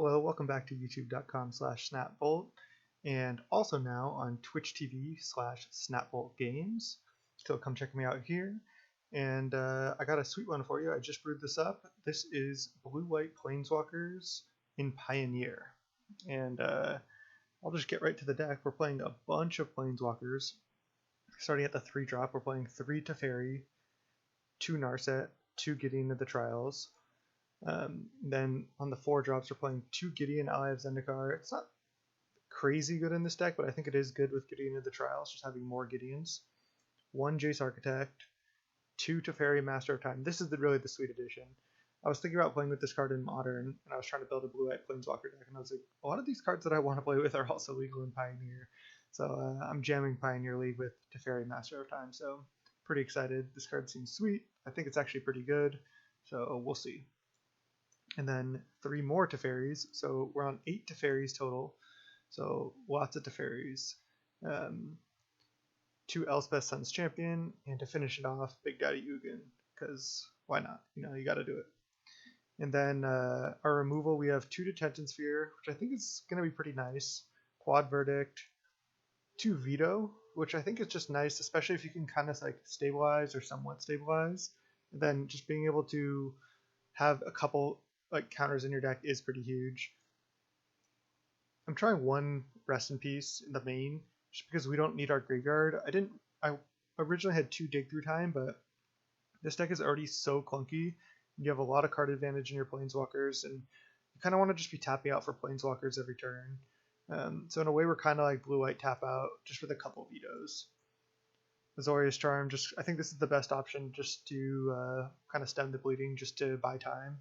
Hello, welcome back to youtube.com/snapbolt and also now on Twitch TV/snapboltgames. So come check me out here. And I got a sweet one for you. I just brewed this up. This is Blue-White Planeswalkers in Pioneer. And I'll just get right to the deck. We're playing a bunch of Planeswalkers. Starting at the 3-drop, we're playing 3 Teferi, 2 Narset, 2 Gideon of the Trials. Then on the 4 drops, we're playing 2 Gideon, Ally of Zendikar. It's not crazy good in this deck, but I think it is good with Gideon of the Trials, just having more Gideons. 1 Jace Architect, 2 Teferi, Master of Time. This is really the sweet edition. I was thinking about playing with this card in Modern, and I was trying to build a Blue-White Planeswalker deck, and I was like, a lot of these cards that I want to play with are also legal in Pioneer. So I'm jamming Pioneer League with Teferi, Master of Time, so pretty excited. This card seems sweet. I think it's actually pretty good, so we'll see. And then 3 more Teferis, so we're on 8 Teferis total, so lots of Teferis. 2 Elspeth Sun's Champion, and to finish it off, Big Daddy Ugin, because why not? You know, you gotta do it. And then our removal, we have 2 Detention Sphere, which I think is going to be pretty nice. Quad Verdict, 2 Veto, which I think is just nice, especially if you can kind of like stabilize or somewhat stabilize. And then just being able to have a couple like counters in your deck is pretty huge. I'm trying 1 Rest in Peace in the main, just because we don't need our graveyard. I originally had 2 Dig Through Time, but this deck is already so clunky. You have a lot of card advantage in your Planeswalkers, and you kind of want to just be tapping out for Planeswalkers every turn. So in a way, we're kind of like Blue-White tap out, just with a couple vetoes. Azorius Charm, I think this is the best option just to kind of stem the bleeding, just to buy time.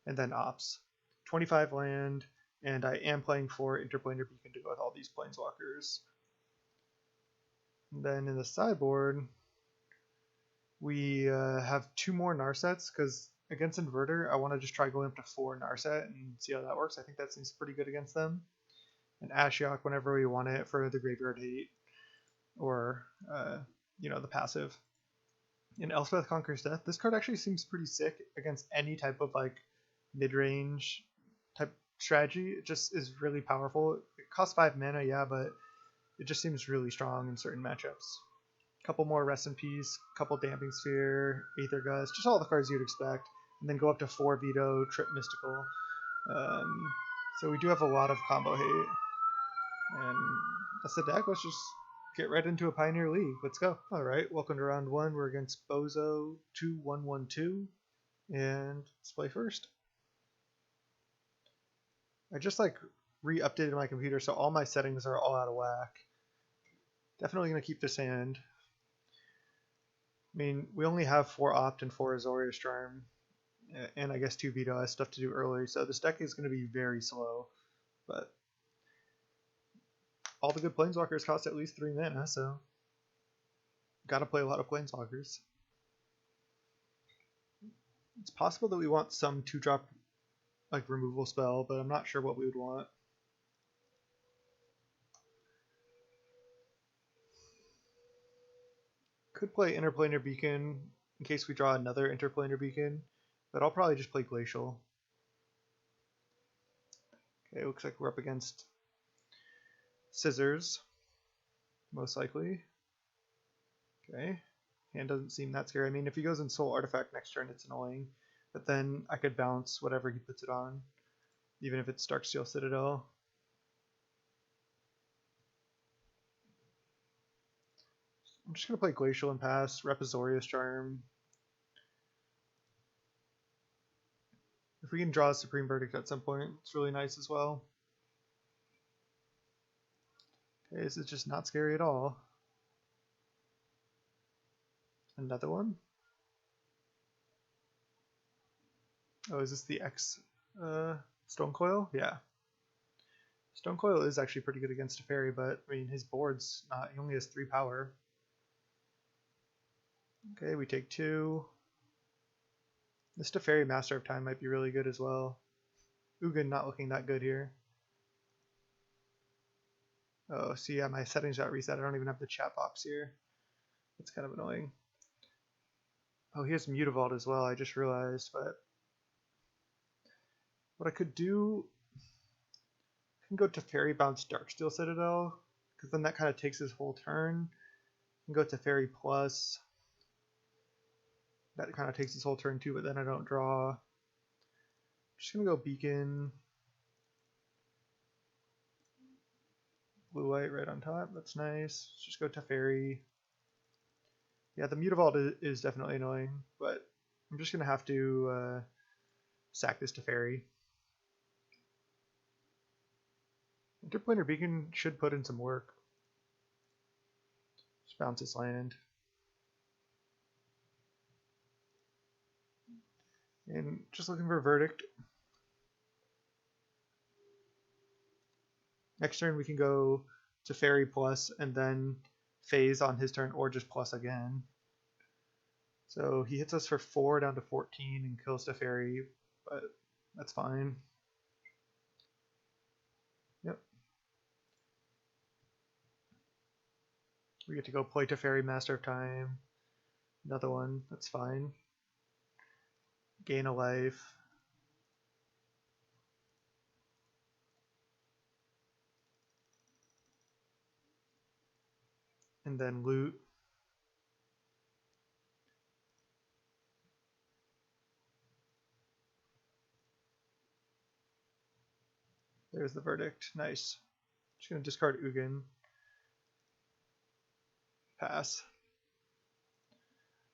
And then Ops. 25 land, and I am playing for Interplanar Beacon to go with all these Planeswalkers. And then in the sideboard, we have 2 more Narsets, because against Inverter, I want to just try going up to 4 Narset and see how that works. I think that seems pretty good against them. And Ashiok whenever we want it for the Graveyard Hate, or, you know, the passive. And Elspeth Conquers Death. This card actually seems pretty sick against any type of, like, mid-range type strategy. It just is really powerful. It costs 5 mana, yeah, but it just seems really strong in certain matchups. Couple more Rest in Peace, couple Damping Sphere, Aether Gust, just all the cards you'd expect. And then go up to 4 Veto, Trip Mystical. So we do have a lot of combo hate. And that's the deck. Let's just get right into a Pioneer League. Let's go. Alright, welcome to round 1. We're against Bozo 2112. And let's play first. I just like re-updated my computer, so all my settings are all out of whack. Definitely going to keep this hand. I mean, we only have 4 Opt and 4 Azorius Charm, and I guess 2 Veto. I have stuff to do early, so this deck is going to be very slow. But all the good Planeswalkers cost at least 3 mana, so gotta play a lot of Planeswalkers. It's possible that we want some 2-drop like removal spell, but I'm not sure what we would want. Could play Interplanar Beacon in case we draw another Interplanar Beacon, but I'll probably just play Glacial. Okay, looks like we're up against Scissors, most likely. Okay, hand doesn't seem that scary. I mean, if he goes in Soul Artifact next turn, it's annoying, but then I could bounce whatever he puts it on, even if it's Darksteel Citadel. I'm just going to play Glacial and pass, rep Azorius Charm. If we can draw a Supreme Verdict at some point, it's really nice as well. Okay, this is just not scary at all. Another one? Oh, is this the X Stonecoil? Yeah. Stonecoil is actually pretty good against Teferi, but I mean his board's not, he only has 3 power. Okay, we take 2. This Teferi Master of Time might be really good as well. Ugin not looking that good here. Oh, see, yeah, my settings got reset. I don't even have the chat box here. It's kind of annoying. Oh, he has Mutavault as well, I just realized, but what I could do can go Teferi, bounce Darksteel Citadel, because then that kind of takes his whole turn. I can go Teferi plus. That kind of takes his whole turn too, but then I don't draw. Just gonna go Beacon. Blue white right on top. That's nice. Let's just go Teferi. Yeah, the Mutavault is definitely annoying, but I'm just gonna have to sack this Teferi. Interplanar Beacon should put in some work. Just bounce this land. And just looking for a Verdict. Next turn we can go Teferi plus and then phase on his turn, or just plus again. So he hits us for 4 down to 14 and kills Teferi, but that's fine. Yep. We get to go play Teferi, Master of Time. Another one, that's fine. Gain a life. And then loot. There's the Verdict. Nice. Just gonna discard Ugin. Pass.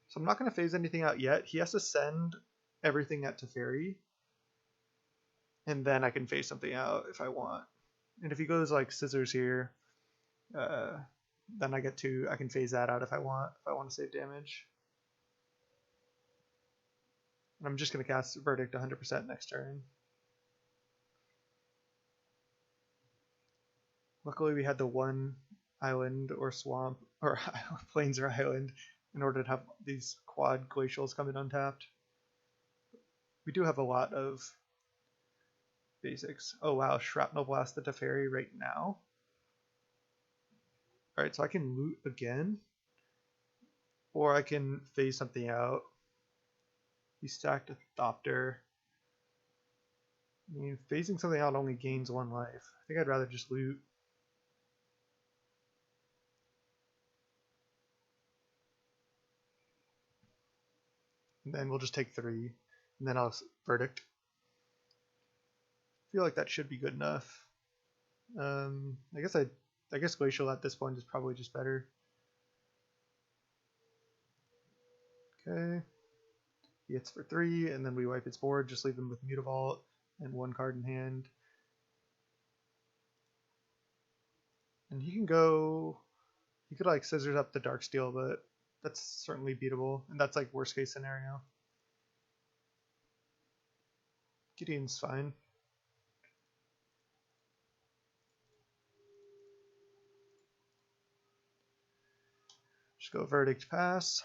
So I'm not gonna phase anything out yet. He has to send everything at Teferi. And then I can phase something out if I want. And if he goes like scissors here, then I can phase that out if I want to save damage. And I'm just gonna cast Verdict 100% next turn. Luckily we had the one island or swamp, or plains or island, in order to have these quad glacials come in untapped. We do have a lot of basics. Oh wow, Shrapnel Blast the Teferi right now. Alright, so I can loot again, or I can phase something out. He stacked a Thopter. I mean, phasing something out only gains 1 life. I think I'd rather just loot. And then we'll just take 3, and then I'll Verdict. I feel like that should be good enough. I guess Glacial at this point is probably just better. Okay. He hits for 3, and then we wipe his board, just leave him with Mutavault and 1 card in hand. And he could like scissors up the Darksteel, but that's certainly beatable, and that's like worst case scenario. Gideon's fine. Just go Verdict, pass.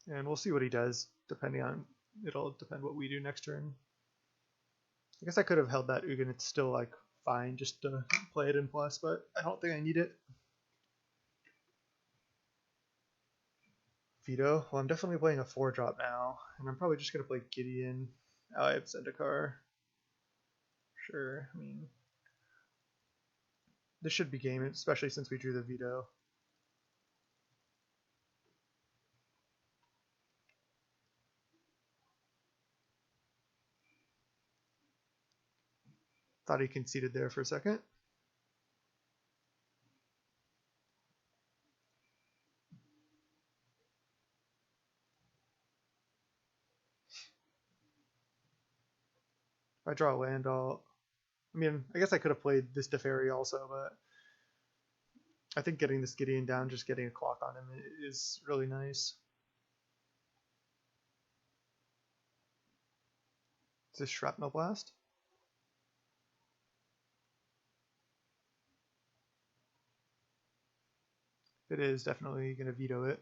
And we'll see what he does, it'll depend what we do next turn. I guess I could have held that Ugin, it's still like fine just to play it in plus, but I don't think I need it. Veto. Well, I'm definitely playing a 4-drop now, and I'm probably just going to play Gideon. Oh, I have Zendikar. Sure, I mean, this should be game, especially since we drew the Veto. Thought he conceded there for a second. If I draw a land, I mean, I guess I could have played this Teferi also, but I think getting this Gideon down, just getting a clock on him is really nice. Is this Shrapnel Blast? It is definitely going to veto it.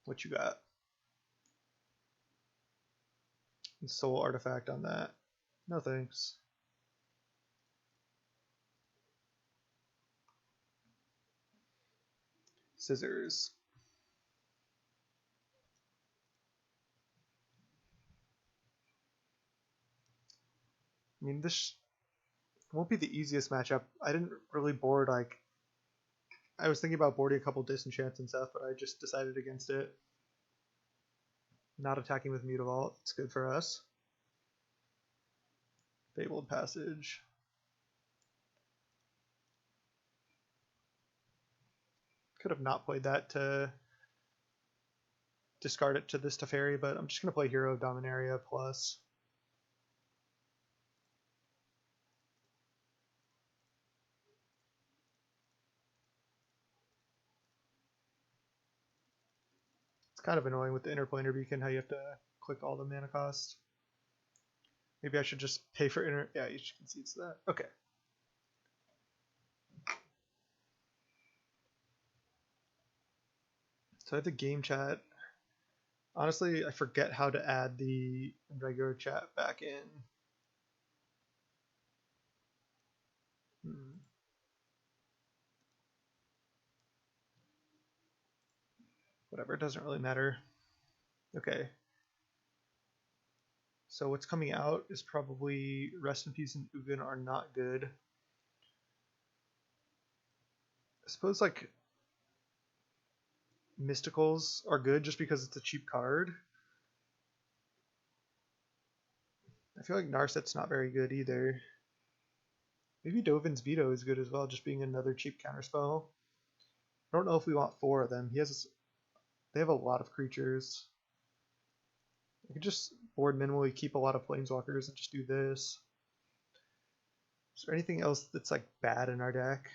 What you got? Soul Artifact on that. No thanks. scissors. I mean, this won't be the easiest matchup. I didn't really board, like, I was thinking about boarding a couple disenchants and stuff, but I just decided against it. Not attacking with Mutavault, it's good for us. Fabled Passage. Could have not played that to discard it to this Teferi, but I'm just going to play Hero of Dominaria plus. It's kind of annoying with the Interplanar Beacon how you have to click all the mana cost. Maybe I should just pay for yeah, you should concede to that. Okay. So I have the game chat. Honestly, I forget how to add the regular chat back in. Whatever, it doesn't really matter. Okay. So what's coming out is probably Rest in Peace and Ugin are not good. I suppose like Mysticals are good just because it's a cheap card. I feel like Narset's not very good either. Maybe Dovin's Veto is good as well, just being another cheap counterspell. I don't know if we want 4 of them. They have a lot of creatures. I could just board minimally, keep a lot of Planeswalkers, and just do this. Is there anything else that's like bad in our deck?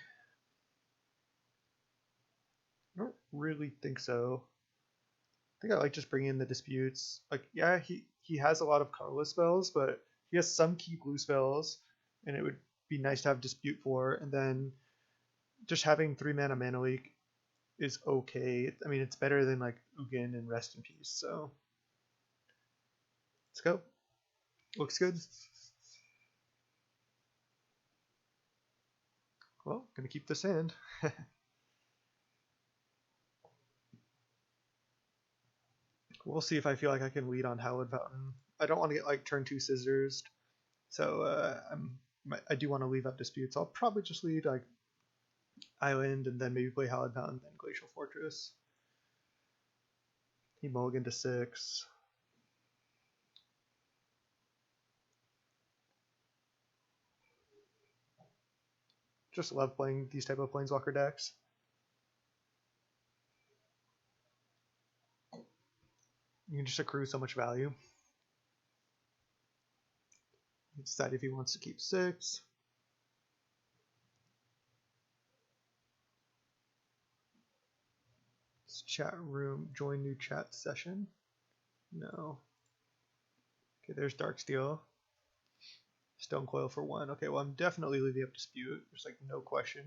I don't really think so. I think I like just bringing in the disputes. Like, yeah, he has a lot of colorless spells, but he has some key blue spells, and it would be nice to have dispute for. And then just having 3 mana leak is okay. I mean, it's better than like Ugin and Rest in Peace. So let's go. Looks good. Well, gonna keep this hand. We'll see if I feel like I can lead on Hallowed Fountain. I don't want to get like turn 2 scissors, so I do want to leave up disputes. I'll probably just lead like Island and then maybe play Hallowed Fountain, then Glacial Fortress. He mulliganed to 6. Just love playing these type of Planeswalker decks. You can just accrue so much value. He decide if he wants to keep 6. Chat room, join new chat session. No. Okay, there's Darksteel. Stone Coil for 1. Okay, well, I'm definitely leaving up dispute. There's like no question.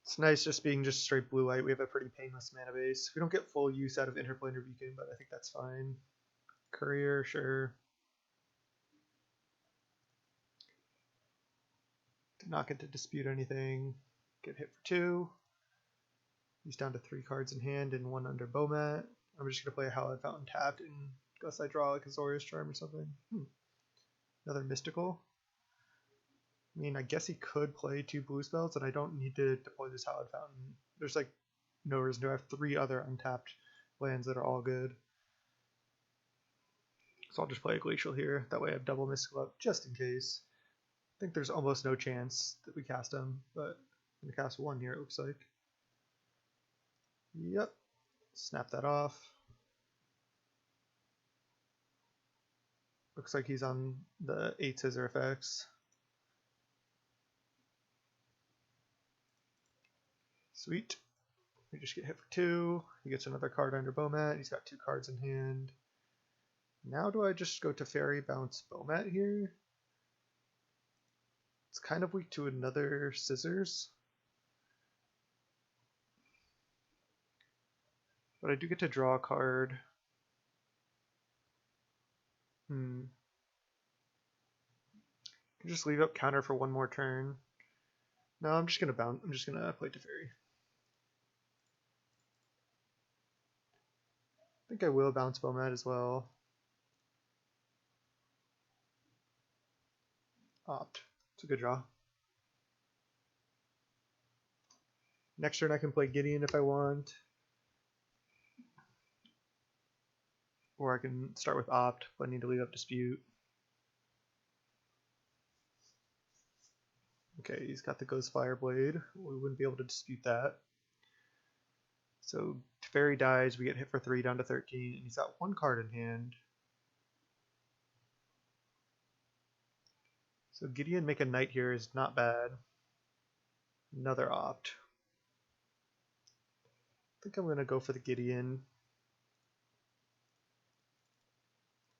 It's nice just being just straight blue white. We have a pretty painless mana base. We don't get full use out of Interplanar Beacon, but I think that's fine. Courier, sure. Did not get to dispute anything. Get hit for 2. He's down to 3 cards in hand and 1 under Bomat. I'm just going to play a Hallowed Fountain tapped unless I draw like Azorius Charm or something. Another Mystical. I mean, I guess he could play 2 blue spells, and I don't need to deploy this Hallowed Fountain. There's like no reason to have 3 other untapped lands that are all good. So I'll just play a Glacial here. That way I have double Mystical up just in case. I think there's almost no chance that we cast him, but I'm going to cast 1 here, it looks like. Yep. Snap that off. Looks like he's on the 8 scissor effects. Sweet. We just get hit for 2. He gets another card under Bomat. He's got 2 cards in hand. Now do I just go Teferi, bounce Bomat here? It's kind of weak to another scissors. But I do get to draw a card. Just leave up counter for one more turn. No, I'm just gonna bounce. I'm just gonna play Teferi. I think I will bounce Bomat as well. Opt. It's a good draw. Next turn I can play Gideon if I want. Or I can start with Opt, but I need to leave up Dispute. Okay, he's got the Ghost Fireblade. We wouldn't be able to dispute that. So Teferi dies, we get hit for 3 down to 13, and he's got 1 card in hand. So Gideon make a knight here is not bad. Another Opt. I think I'm going to go for the Gideon.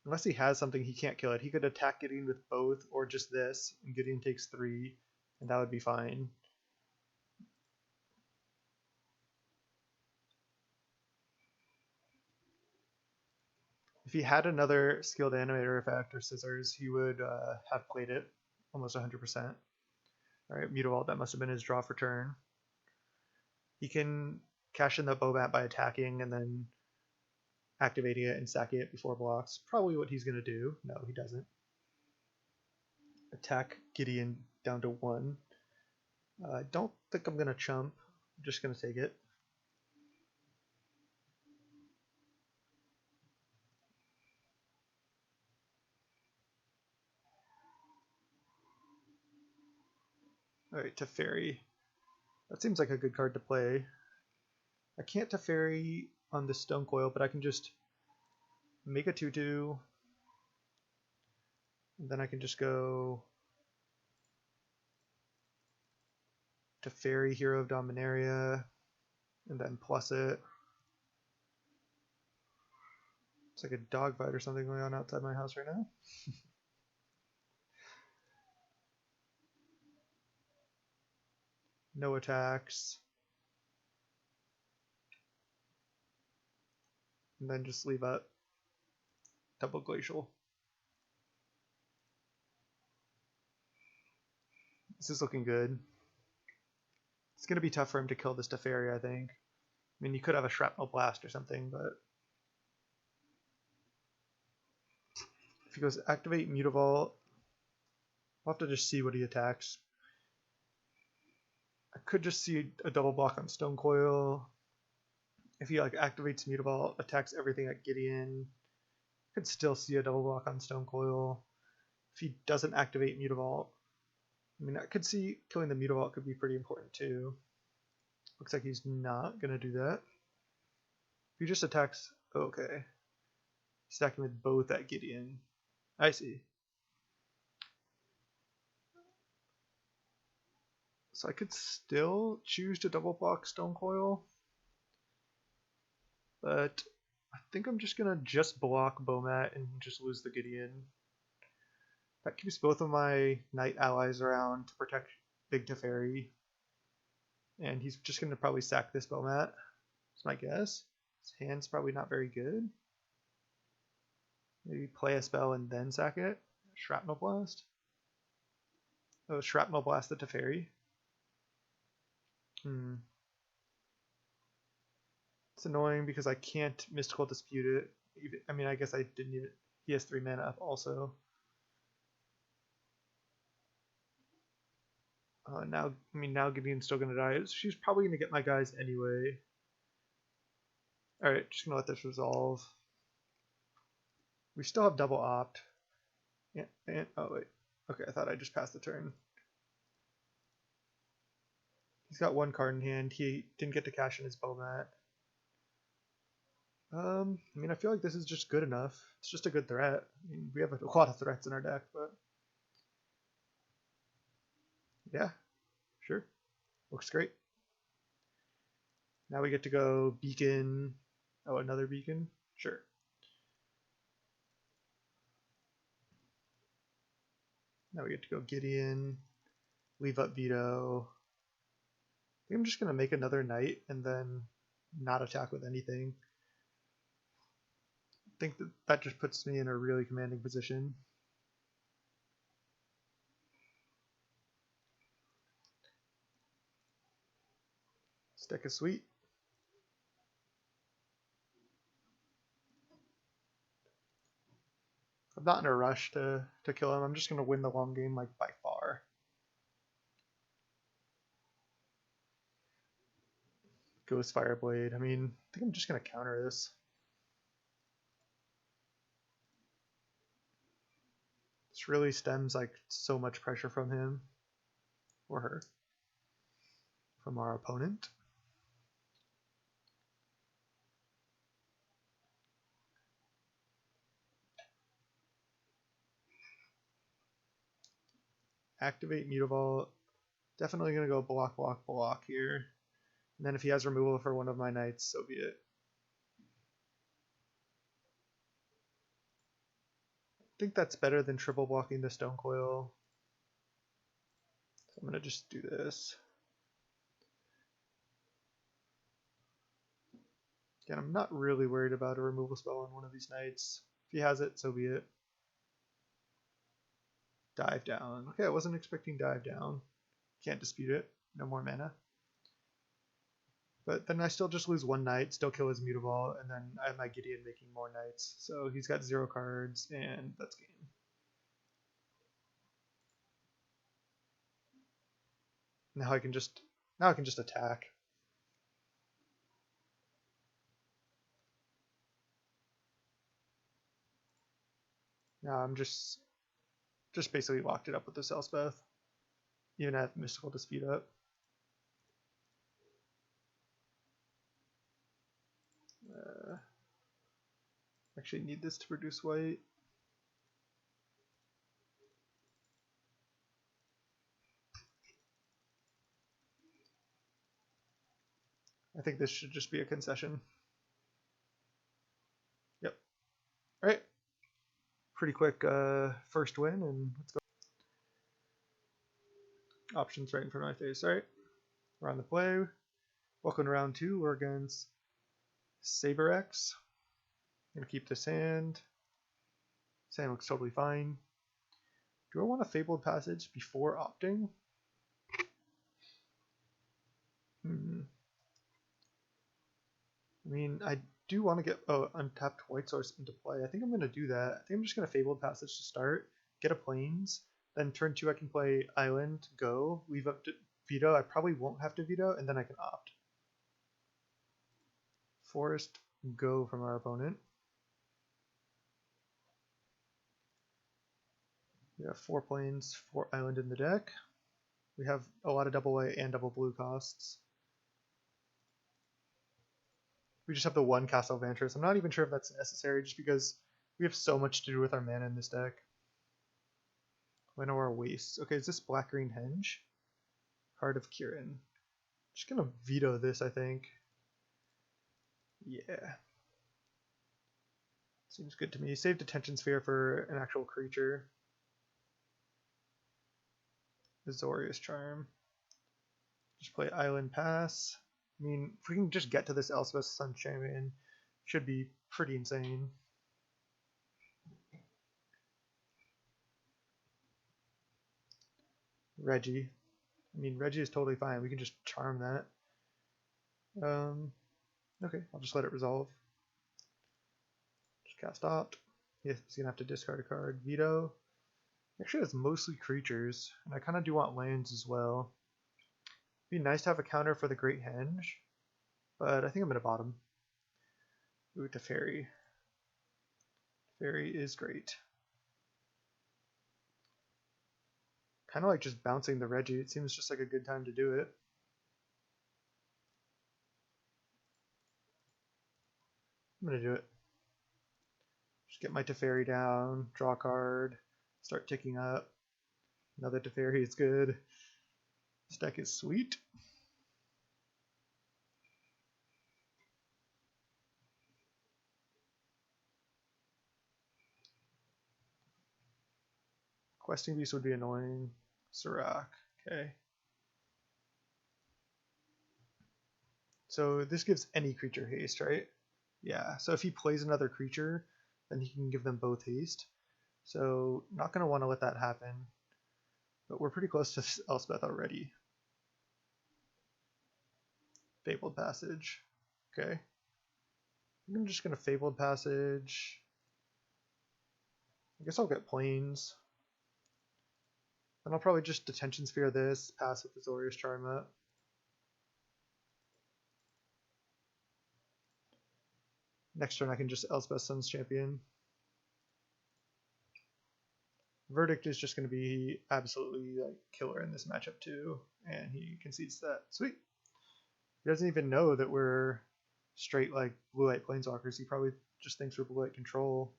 Unless he has something he can't kill it. He could attack Gideon with both or just this, and Gideon takes 3, and that would be fine. If he had another skilled animator effect or scissors, he would have played it almost 100%. Alright, Mutavault, that must have been his draw for turn. He can cash in the Bomat by attacking and then activating it and sacking it before blocks. Probably what he's going to do. No, he doesn't. Attack Gideon down to 1. I don't think I'm going to chump. I'm just going to take it. Alright, Teferi. That seems like a good card to play. I can't Teferi on the Stone Coil, but I can just make a 2/2. And then I can just go Teferi, Hero of Dominaria, and then plus it. It's like a dogfight or something going on outside my house right now. No attacks. And then just leave out double Glacial. This is looking good. It's going to be tough for him to kill this Teferi, I think. I mean, you could have a Shrapnel Blast or something, but if he goes activate Mutavault, I'll have to just see what he attacks. I could just see a double block on Stone Coil. If he like activates Mutavault, attacks everything at Gideon, I could still see a double block on Stone Coil. If he doesn't activate Mutavault, I mean, I could see killing the Mutavault could be pretty important too. Looks like he's not going to do that. If he just attacks, okay. He's attacking with both at Gideon. I see. So I could still choose to double block Stone Coil. But I think I'm just going to just block Bomat and just lose the Gideon. That keeps both of my knight allies around to protect Big Teferi. And he's just going to probably sack this Bomat. That's my guess. His hand's probably not very good. Maybe play a spell and then sack it. Shrapnel Blast. Oh, Shrapnel Blast the Teferi. It's annoying because I can't Mystical Dispute it. I mean, I guess I didn't even... He has 3 mana up also. Now Gideon's still gonna die. She's probably gonna get my guys anyway. Alright, just gonna let this resolve. We still have double opt. And oh wait. Okay, I thought I just passed the turn. He's got 1 card in hand. He didn't get to cash in his Bomat. I mean, I feel like this is just good enough. It's just a good threat. I mean, we have a lot of threats in our deck, but yeah, sure. Looks great. Now we get to go Beacon. Oh, another Beacon? Sure. Now we get to go Gideon, leave up Veto. I think I'm just going to make another knight and then not attack with anything. think that just puts me in a really commanding position. This deck is sweet. I'm not in a rush to kill him. I'm just going to win the long game, like, by far. Ghost Fireblade. I mean, I think I'm just going to counter this. This really stems, like, so much pressure from him. Or her. From our opponent. Activate Mutavault. Definitely going to go block, block, block here. And then if he has removal for one of my knights, so be it. I think that's better than triple blocking the Stone Coil. So I'm going to just do this. Again, I'm not really worried about a removal spell on one of these knights. If he has it, so be it. Dive down. Okay, I wasn't expecting dive down. Can't dispute it. No more mana. But then I still just lose one knight, still kill his Mutavault, and then I have my Gideon making more knights. So he's got 0 cards, and that's game. Now I can just attack. Now I'm just basically locked it up with this Elspeth. Even at Mystical Dispute up. Actually need this to produce white. I think this should just be a concession. Yep. Alright. Pretty quick first win, and let's go. Options right in front of my face. Alright. We're on the play. Welcome to round 2. We're against Saberex. I'm going to keep this hand. This hand looks totally fine. Do I want a Fabled Passage before opting? I mean, I do want to get untapped white source into play. I think I'm going to do that. I think I'm just going to Fabled Passage to start, get a Plains, then turn 2 I can play Island, go, leave up to Veto. I probably won't have to Veto, and then I can opt. Forest, go from our opponent. We have 4 Plains, 4 Island in the deck. We have a lot of double white and double blue costs. We just have the 1 Castle Vantress. I'm not even sure if that's necessary, just because we have so much to do with our mana in this deck. Llanowar Wastes. Okay, is this Black-Green Henge? Heart of Kirin. Just gonna veto this, I think. Yeah. Seems good to me. Save Detention Sphere for an actual creature. Azorius Charm. Just play Island Pass. I mean, if we can just get to this Elspeth Sun Champion, should be pretty insane. Reggie. I mean, Reggie is totally fine. We can just charm that. Okay, I'll just let it resolve. Just cast opt. Yeah, he's gonna have to discard a card. Veto. Actually, it's mostly creatures, and I kind of do want lands as well. It'd be nice to have a counter for the Great Henge, but I think I'm gonna bottom. Ooh, Teferi. Teferi is great. Kind of like just bouncing the Reggie. It seems just like a good time to do it. I'm gonna do it. Just get my Teferi down, draw a card, start ticking up. Another Teferi is good. This deck is sweet. Questing Beast would be annoying. Serac, okay. So this gives any creature haste, right? Yeah, so if he plays another creature, then he can give them both haste. So not going to want to let that happen. But we're pretty close to Elspeth already. Fabled Passage. Okay. I'm just going to Fabled Passage. I guess I'll get Plains. Then I'll probably just Detention Sphere this, pass with Azorius Charm up. Next turn I can just Elspeth Sun's Champion. Verdict is just going to be absolutely like killer in this matchup too, and he concedes that. Sweet. He doesn't even know that we're straight like blue-white Planeswalkers. He probably just thinks we're blue-white control.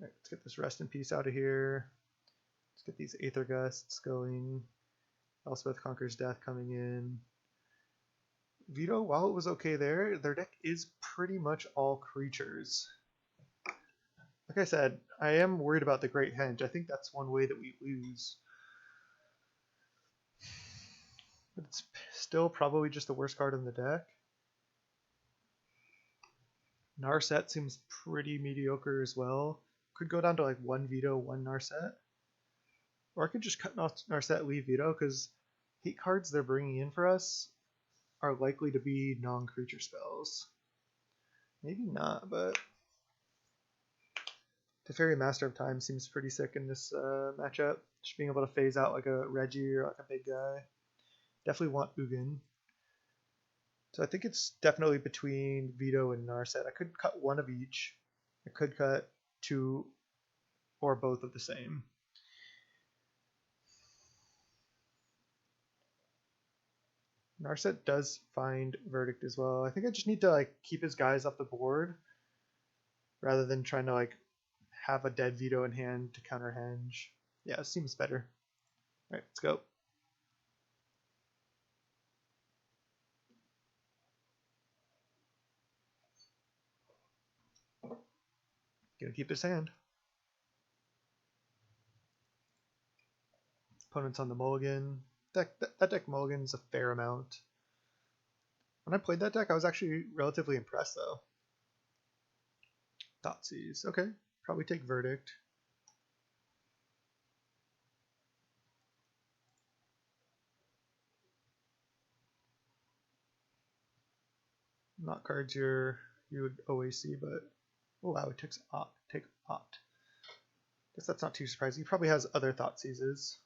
All right, let's get this Rest in Peace out of here. Let's get these Aether Gusts going. Elspeth Conquers Death coming in. Veto, while it was okay there, their deck is pretty much all creatures. Like I said, I am worried about the Great Henge. I think that's one way that we lose. But it's still probably just the worst card in the deck. Narset seems pretty mediocre as well. Could go down to like 1 Veto, 1 Narset. Or I could just cut Narset, leave Veto, because hate cards they're bringing in for us are likely to be non-creature spells. Maybe not, but Teferi Master of Time seems pretty sick in this matchup. Just being able to phase out like a Reggie or like a big guy. Definitely want Ugin. So I think it's definitely between Veto and Narset. I could cut one of each. I could cut 2 or both of the same. Narset does find Verdict as well. I think I just need to like keep his guys off the board rather than trying to like have a dead Veto in hand to counter Henge. Yeah, it seems better. Alright, let's go. Gonna keep his hand. Opponent's on the mulligan. That deck mulligans a fair amount. When I played that deck, I was actually relatively impressed though. Thoughtseize. Okay, probably take Verdict. Not cards you would always see, but wow, it takes take Opt. Guess that's not too surprising. He probably has other Thoughtseizes.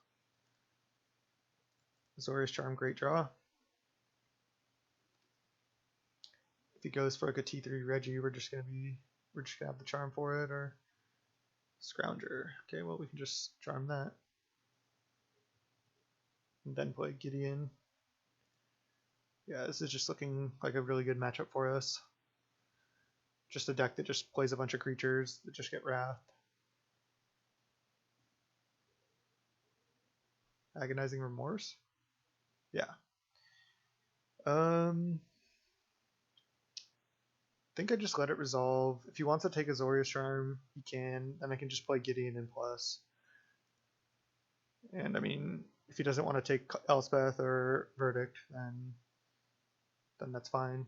Azorius Charm, great draw. If he goes for like a T3 Reggie, we're just gonna have the charm for it, or Scrounger. Okay, well we can just charm that. And then play Gideon. Yeah, this is just looking like a really good matchup for us. Just a deck that just plays a bunch of creatures that just get Wrath. Agonizing Remorse? Yeah. I think I just let it resolve. If he wants to take Azorius Charm, he can. Then I can just play Gideon in plus. And I mean, if he doesn't want to take Elspeth or Verdict, then that's fine.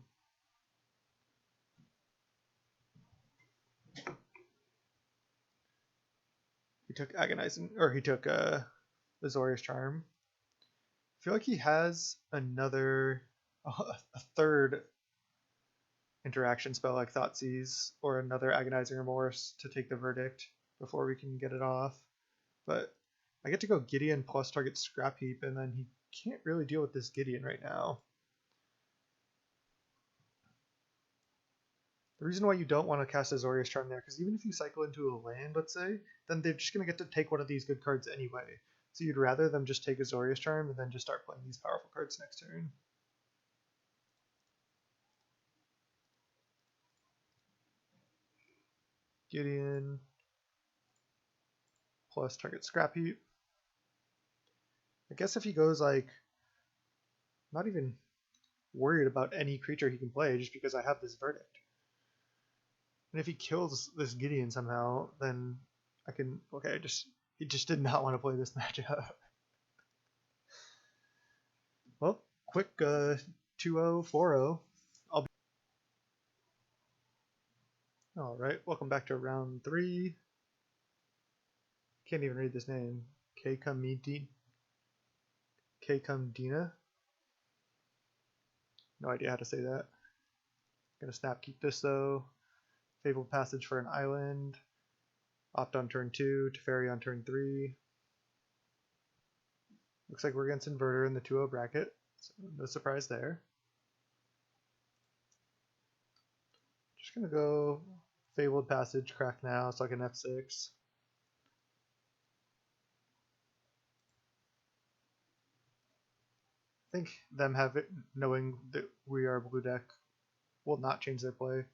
He took Agonizing, or he took Azorius Charm. I feel like he has a third interaction spell like Thoughtseize or another Agonizing Remorse to take the Verdict before we can get it off. But I get to go Gideon plus target Scrap Heap, and then he can't really deal with this Gideon right now. The reason why you don't want to cast Azorius Charm there, because even if you cycle into a land, let's say, then they're just going to get to take one of these good cards anyway. So you'd rather them just take Azorius Charm and then just start playing these powerful cards next turn. Gideon plus target Scrap Heap. I guess if he goes like, not even worried about any creature he can play just because I have this Verdict. And if he kills this Gideon somehow, then I can, okay, he just did not want to play this matchup. Well, quick 2-0, 4-0. Alright, welcome back to round 3. Can't even read this name. Kekumdina? No idea how to say that. Gonna snap keep this though. Fabled Passage for an island. Opt on turn 2, Teferi on turn 3. Looks like we're against Inverter in the 2-0 bracket, so no surprise there. Just gonna go Fabled Passage, crack now, so I can F6. I think them knowing that we are blue deck will not change their play.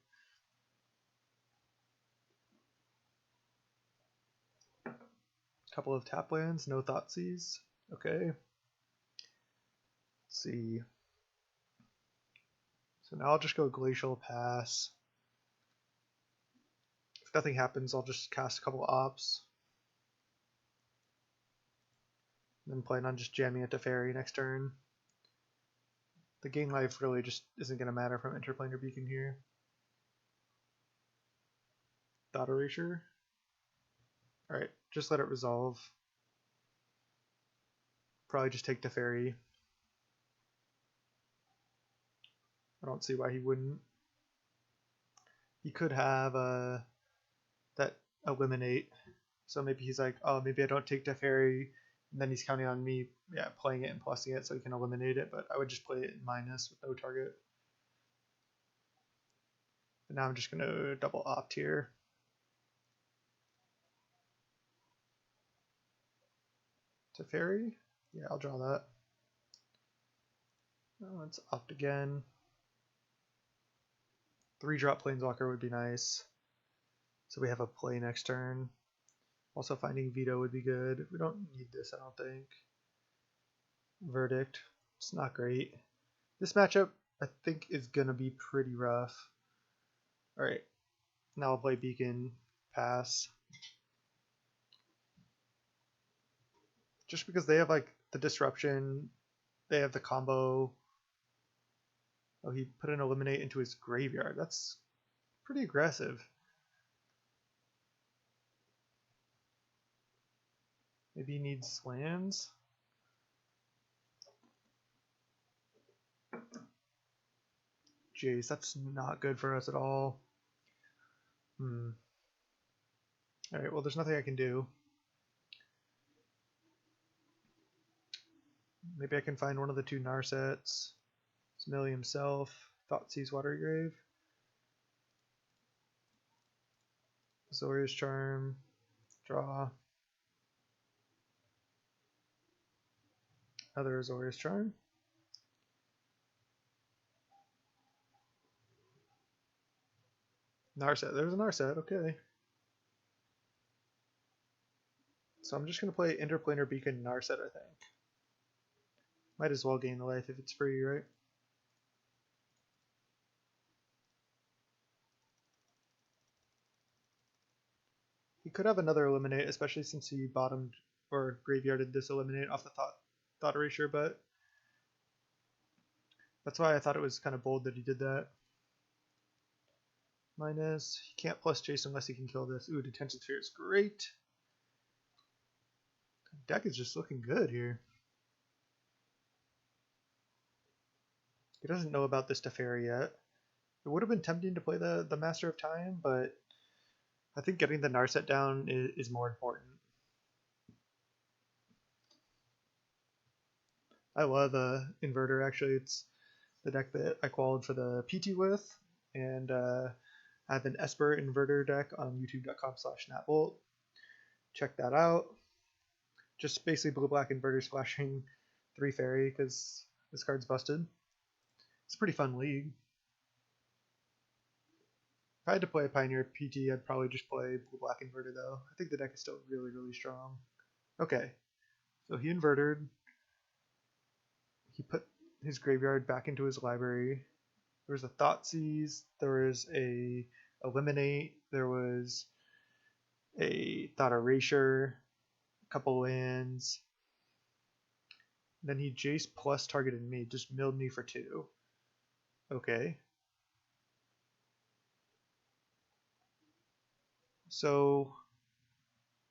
Couple of tap lands, no Thoughtseize. Okay. Let's see. So now I'll just go Glacial Pass. If nothing happens, I'll just cast a couple Ops. And then plan on just jamming a Teferi next turn. The gain life really just isn't going to matter from Interplanar Beacon here. Thought Erasure. Alright, just let it resolve. Probably just take Teferi. I don't see why he wouldn't. He could have that Eliminate. So maybe he's like, oh, maybe I don't take Teferi. And then he's counting on me, playing it and plussing it so he can eliminate it. But I would just play it in minus with no target. And now I'm just going to double opt here. Teferi? Yeah, I'll draw that. Oh, let's opt again. 3-drop Planeswalker would be nice. So we have a play next turn. Also finding Veto would be good. We don't need this, I don't think. Verdict. It's not great. This matchup, I think, is going to be pretty rough. Alright. Now I'll play Beacon. Pass. Just because they have, like, the disruption. They have the combo. Oh, he put an Eliminate into his graveyard. That's pretty aggressive. Maybe he needs lands. Jeez, that's not good for us at all. Alright, well, there's nothing I can do. Maybe I can find one of the 2 Narsets. Millie himself. Thoughtseize Watery Grave. Azorius Charm. Draw. Another Azorius Charm. Narset. There's a Narset. Okay. So I'm just going to play Interplanar Beacon Narset, I think. Might as well gain the life if it's free, right? He could have another Eliminate, especially since he bottomed or graveyarded this Eliminate off the Thought Erasure, but that's why I thought it was kind of bold that he did that. Minus, he can't plus chase unless he can kill this. Ooh, Detention Sphere is great. The deck is just looking good here. He doesn't know about this Teferi yet. It would have been tempting to play the Master of Time, but I think getting the Narset down is more important. I love Inverter, actually. It's the deck that I qualified for the PT with, and I have an Esper Inverter deck on youtube.com/natbolt. Check that out. Just basically blue-black Inverter splashing 3 fairy because this card's busted. It's a pretty fun league. If I had to play a Pioneer PT, I'd probably just play blue-black Inverter though. I think the deck is still really, really strong. Okay, so he inverted. He put his graveyard back into his library. There was a Thoughtseize, there was a Eliminate, there was a Thought Erasure, a couple lands. Then he Jace plus targeted me, just milled me for 2. Okay. So,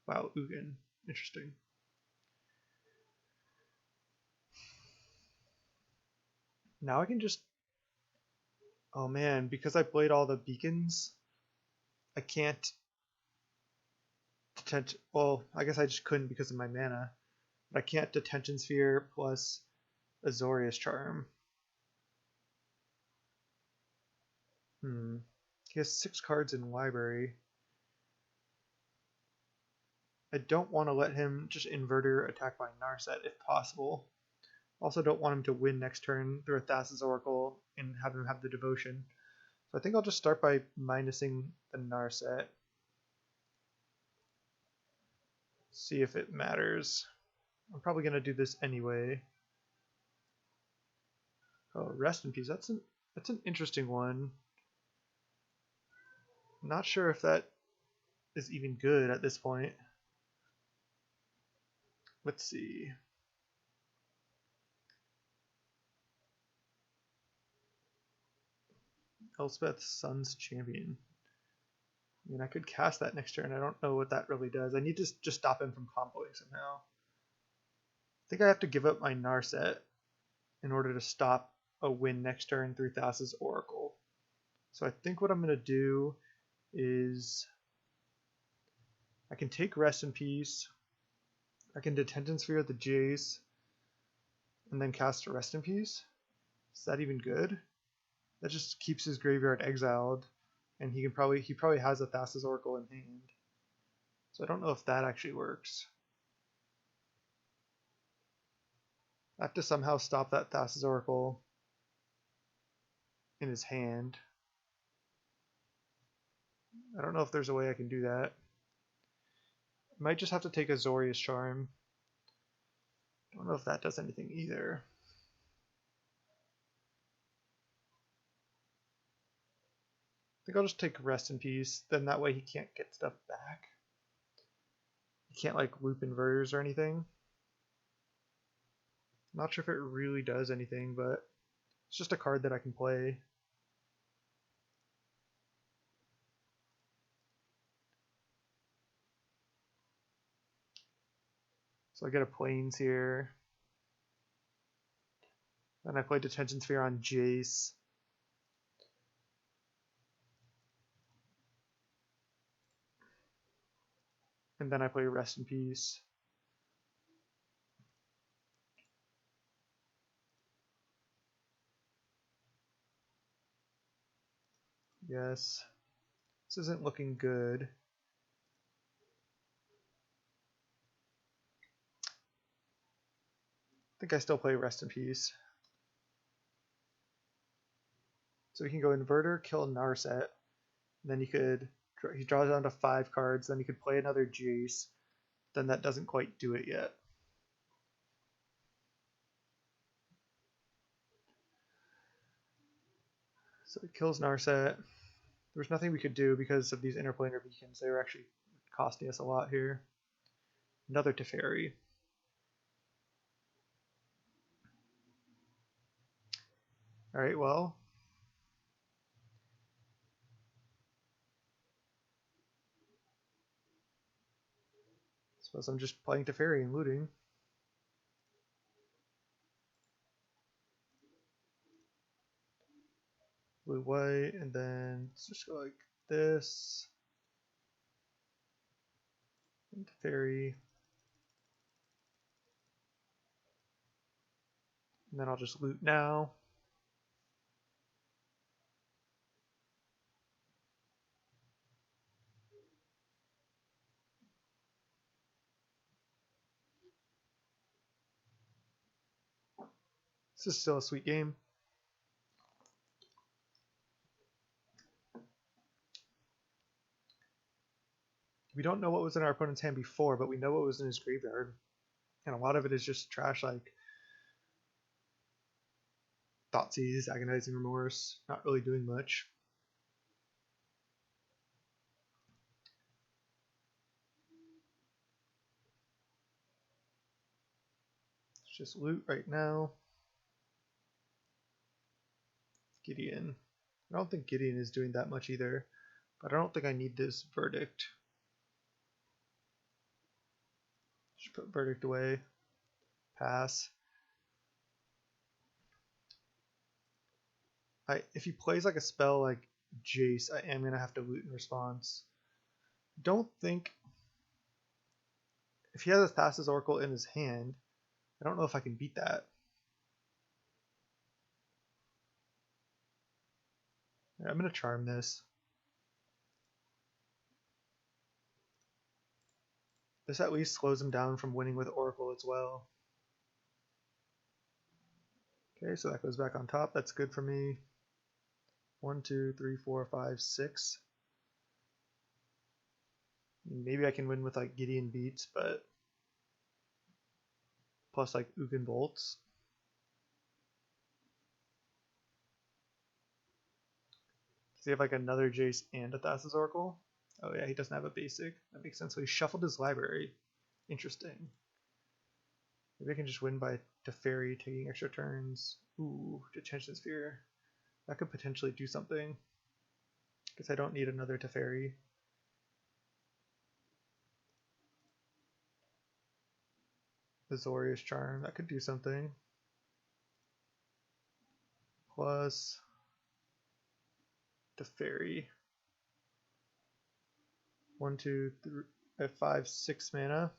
wow, Ugin. Interesting. Now I can just... Oh man, because I played all the beacons, I can't detention... Well, I guess I just couldn't because of my mana. But I can't Detention Sphere plus Azorius Charm. He has 6 cards in library. I don't want to let him just Inverter attack my Narset if possible. Also don't want him to win next turn through a Thassa's Oracle and have him have the Devotion. So I think I'll just start by minusing the Narset. See if it matters. I'm probably going to do this anyway. Oh, Rest in Peace. That's an interesting one. Not sure if that is even good at this point. Let's see. Elspeth's Sun's Champion. I mean, I could cast that next turn. I don't know what that really does. I need to just stop him from comboing somehow. I think I have to give up my Narset in order to stop a win next turn through Thassa's Oracle. So I think what I'm going to do is I can take Rest in Peace. I can Detention Sphere the Jace and then cast a Rest in Peace. Is that even good? That just keeps his graveyard exiled, and he probably has a Thassa's Oracle in hand. So I don't know if that actually works. I have to somehow stop that Thassa's Oracle in his hand. I don't know if there's a way I can do that. I might just have to take Azorius Charm. I don't know if that does anything either. I think I'll just take Rest in Peace, then that way he can't get stuff back. He can't like loop inverters or anything. I'm not sure if it really does anything, but it's just a card that I can play. So I get a Plains here. Then I play Detention Sphere on Jace. And then I play Rest in Peace. Yes. This isn't looking good. I think I still play Rest in Peace. So he can go Inverter, kill Narset. Then he draws down to 5 cards. Then he could play another Jace. Then that doesn't quite do it yet. So it kills Narset. There's nothing we could do because of these Interplanar Beacons. They were actually costing us a lot here. Another Teferi. Alright, well. I suppose I'm just playing Teferi and looting. Blue, white, and then let's just go like this. And Teferi. And then I'll just loot now. This is still a sweet game. We don't know what was in our opponent's hand before, but we know what was in his graveyard. And a lot of it is just trash like Thoughtseize, Agonizing Remorse, not really doing much. Let's just loot right now. Gideon. I don't think Gideon is doing that much either, but I don't think I need this Verdict. Put Verdict away. Pass. If he plays like a spell like Jace, I am going to have to loot in response. Don't think... If he has a Thassa's Oracle in his hand, I don't know if I can beat that. Yeah, I'm going to charm this. This at least slows him down from winning with Oracle as well. Okay, so that goes back on top. That's good for me. 1, 2, 3, 4, 5, 6. Maybe I can win with like Gideon Beats, but plus like Ugin Bolts. Does he have like another Jace and a Thassa's Oracle? Oh yeah, he doesn't have a basic. That makes sense. So he shuffled his library. Interesting. Maybe I can just win by Teferi taking extra turns. Ooh, Detention Sphere. That could potentially do something. Because I don't need another Teferi. Azorius Charm. That could do something. Plus Teferi. 1, 2, 3, 5, 6 mana.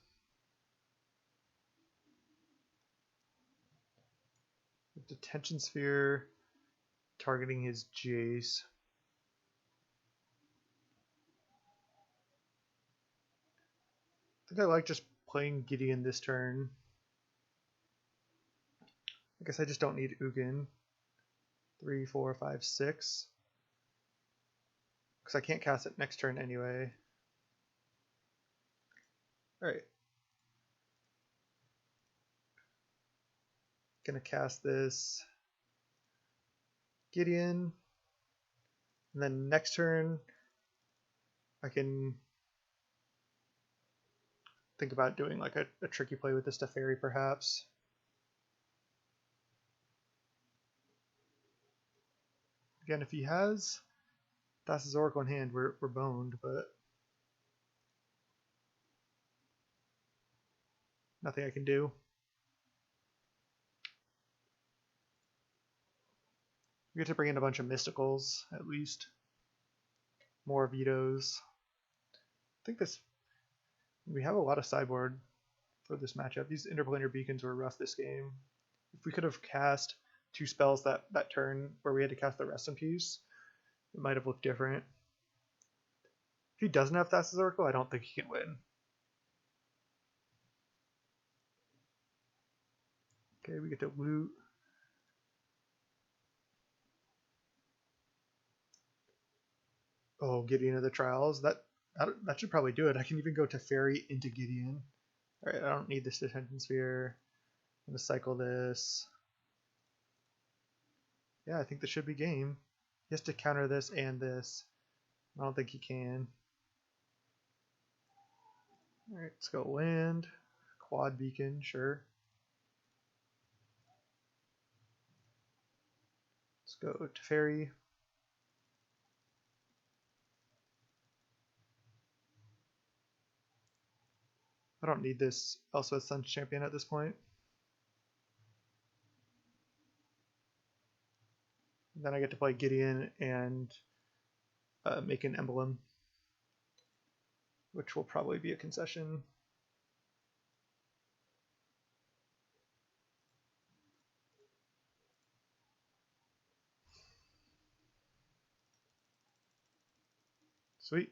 Detention Sphere targeting his Jace. I think I like just playing Gideon this turn. I guess I just don't need Ugin. 3, 4, 5, 6. Because I can't cast it next turn anyway. Alright. Gonna cast this Gideon. And then next turn I can think about doing like a tricky play with this Teferi perhaps. Again, if he has Thassa's Oracle in hand, we're boned, but nothing I can do. We get to bring in a bunch of Mysticals, at least. More Vetoes. I think we have a lot of sideboard for this matchup. These Interplanar Beacons were rough this game. If we could have cast 2 spells that turn where we had to cast the Rest in Peace, it might have looked different. If he doesn't have Thassa's Oracle, I don't think he can win. Okay, we get to loot. Oh, Gideon of the Trials. That should probably do it. I can even go Teferi into Gideon. Alright, I don't need this Detention Sphere. I'm going to cycle this. Yeah, I think this should be game. He has to counter this and this. I don't think he can. Alright, let's go land. Quad Beacon, sure. Let's go Teferi. I don't need this Elsewith Sun's Champion at this point. And then I get to play Gideon and make an emblem, which will probably be a concession. Sweet.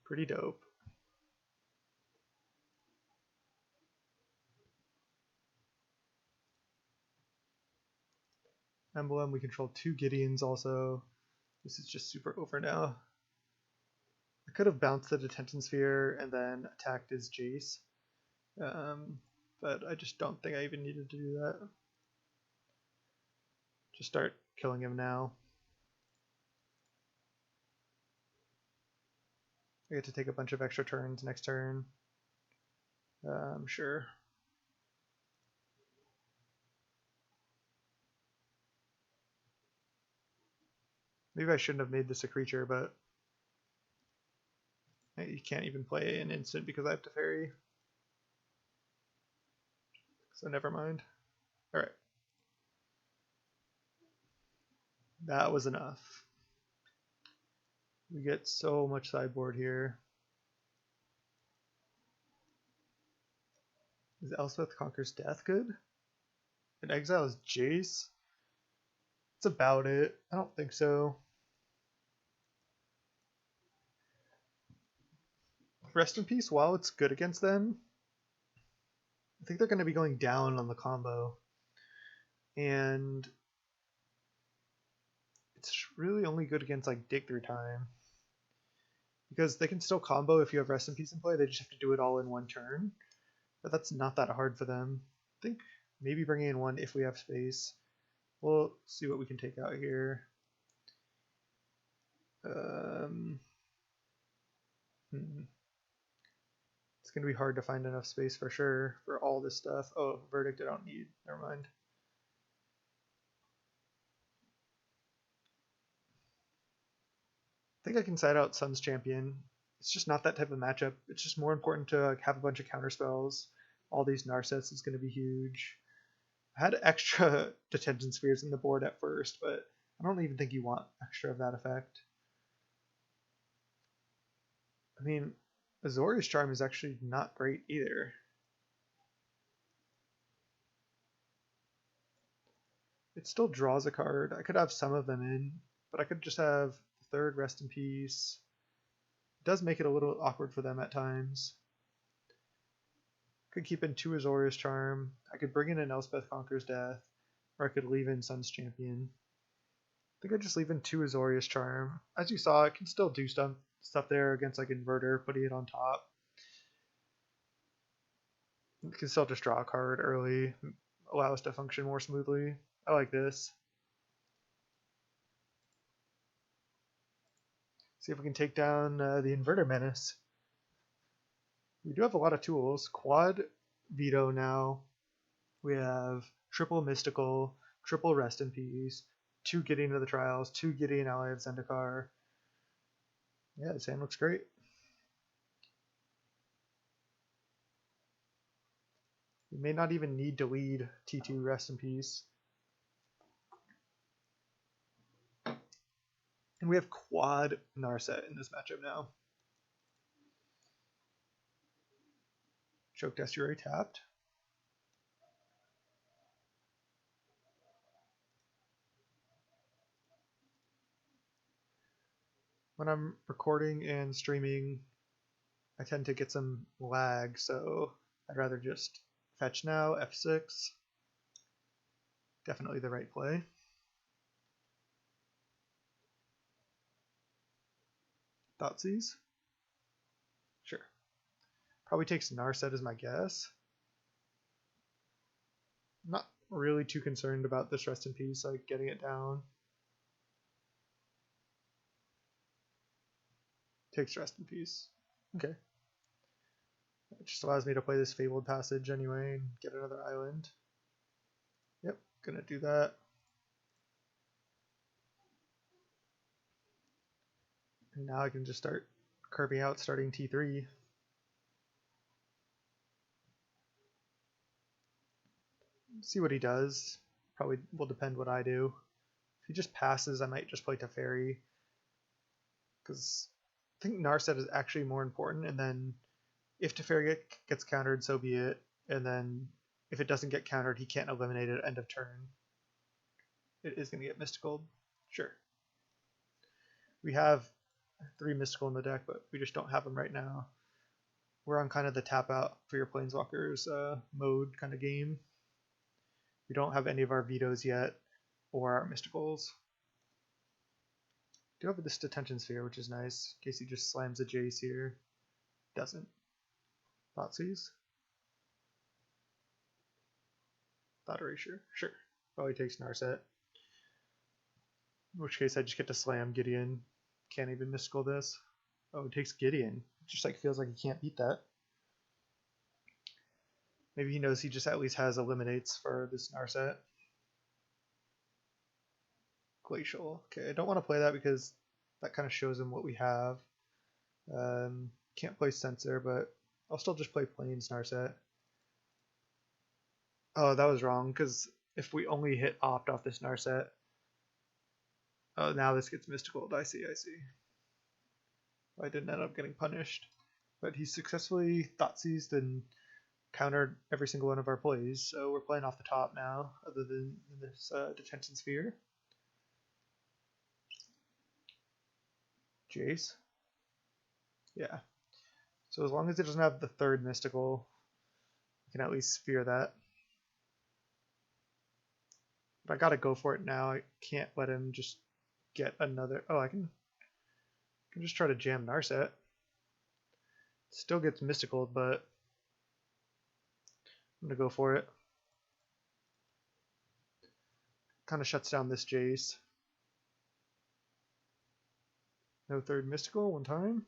Pretty dope. Emblem, we control 2 Gideons also. This is just super over now. I could have bounced the Detention Sphere and then attacked his Jace. But I just don't think I even needed to do that. Just start killing him now. I get to take a bunch of extra turns next turn. Sure. Maybe I shouldn't have made this a creature, but you can't even play an instant because I have Teferi. So never mind. Alright. That was enough. We get so much sideboard here. Is Elspeth Conquers Death good? And exiles Jace? That's about it. I don't think so. Rest in Peace, while it's good against them, I think they're going to be going down on the combo. And it's really only good against like Dig Through Time. Because they can still combo if you have Rest in Peace in play, they just have to do it all in one turn. But that's not that hard for them. I think maybe bringing in one if we have space. We'll see what we can take out here. It's going to be hard to find enough space for sure for all this stuff. Oh, Verdict I don't need. Never mind. I think I can side out Sun's Champion. It's just not that type of matchup. It's just more important to have a bunch of counter spells. All these Narsets is going to be huge. I had extra Detention Spheres in the board at first, but I don't even think you want extra of that effect. I mean, Azorius Charm is actually not great either. It still draws a card. I could have some of them in, but I could just have the third Rest in Peace. It does make it a little awkward for them at times. Could keep in 2 Azorius Charm. I could bring in an Elspeth Conquers Death, or I could leave in Sun's Champion. I think I'd just leave in 2 Azorius Charm. As you saw, it can still do stuff there against like Inverter, putting it on top. You can still just draw a card early, allow us to function more smoothly. I like this. See if we can take down the Inverter Menace. We do have a lot of tools. Quad Veto now. We have triple Mystical, triple Rest in Peace, 2 Gideon to the Trials, 2 Gideon Ally of Zendikar. Yeah, this hand looks great. We may not even need to lead T2 Rest in Peace. And we have quad Narset in this matchup now. Choke Estuary tapped. When I'm recording and streaming, I tend to get some lag, so I'd rather just fetch now, F6. Definitely the right play. Thoughtseize? Sure. Probably takes Narset as my guess. I'm not really too concerned about this Rest in Peace, like getting it down. Takes Rest in Peace. Okay. It just allows me to play this Fabled Passage anyway and get another island. Yep, gonna do that. And now I can just start curving out starting T3. See what he does. Probably will depend what I do. If he just passes, I might just play Teferi. Because I think Narset is actually more important, and then if Teferi gets countered, so be it. And then if it doesn't get countered, he can't eliminate it at end of turn. It is going to get mystical. Sure. We have 3 mystical in the deck, but we just don't have them right now. We're on kind of the tap out for your Planeswalkers mode kind of game. We don't have any of our vetoes yet, or our mysticals. Do have this Detention Sphere, which is nice, in case he just slams a Jace here. Doesn't. Thoughtseize? Thought Erasure? Sure. Probably takes Narset. In which case I just get to slam Gideon. Can't even mystical this. Oh, it takes Gideon. Just like feels like he can't beat that. Maybe he knows he just at least has eliminates for this Narset. Glacial. Okay, I don't want to play that because that kind of shows him what we have. Can't play Censor, but I'll still just play Plains Narset. Oh, that was wrong, because if we only hit Opt off this Narset... Oh, now this gets mystical. I see. I didn't end up getting punished. But he successfully Thoughtseized and countered every single one of our plays, so we're playing off the top now, other than this Detention Sphere. Jace. Yeah. So as long as it doesn't have the third mystical, we can at least sphere that. But I gotta go for it now. I can't let him just get another... Oh, I can just try to jam Narset. Still gets mystical, but I'm gonna go for it. Kind of shuts down this Jace. No third mystical, one time.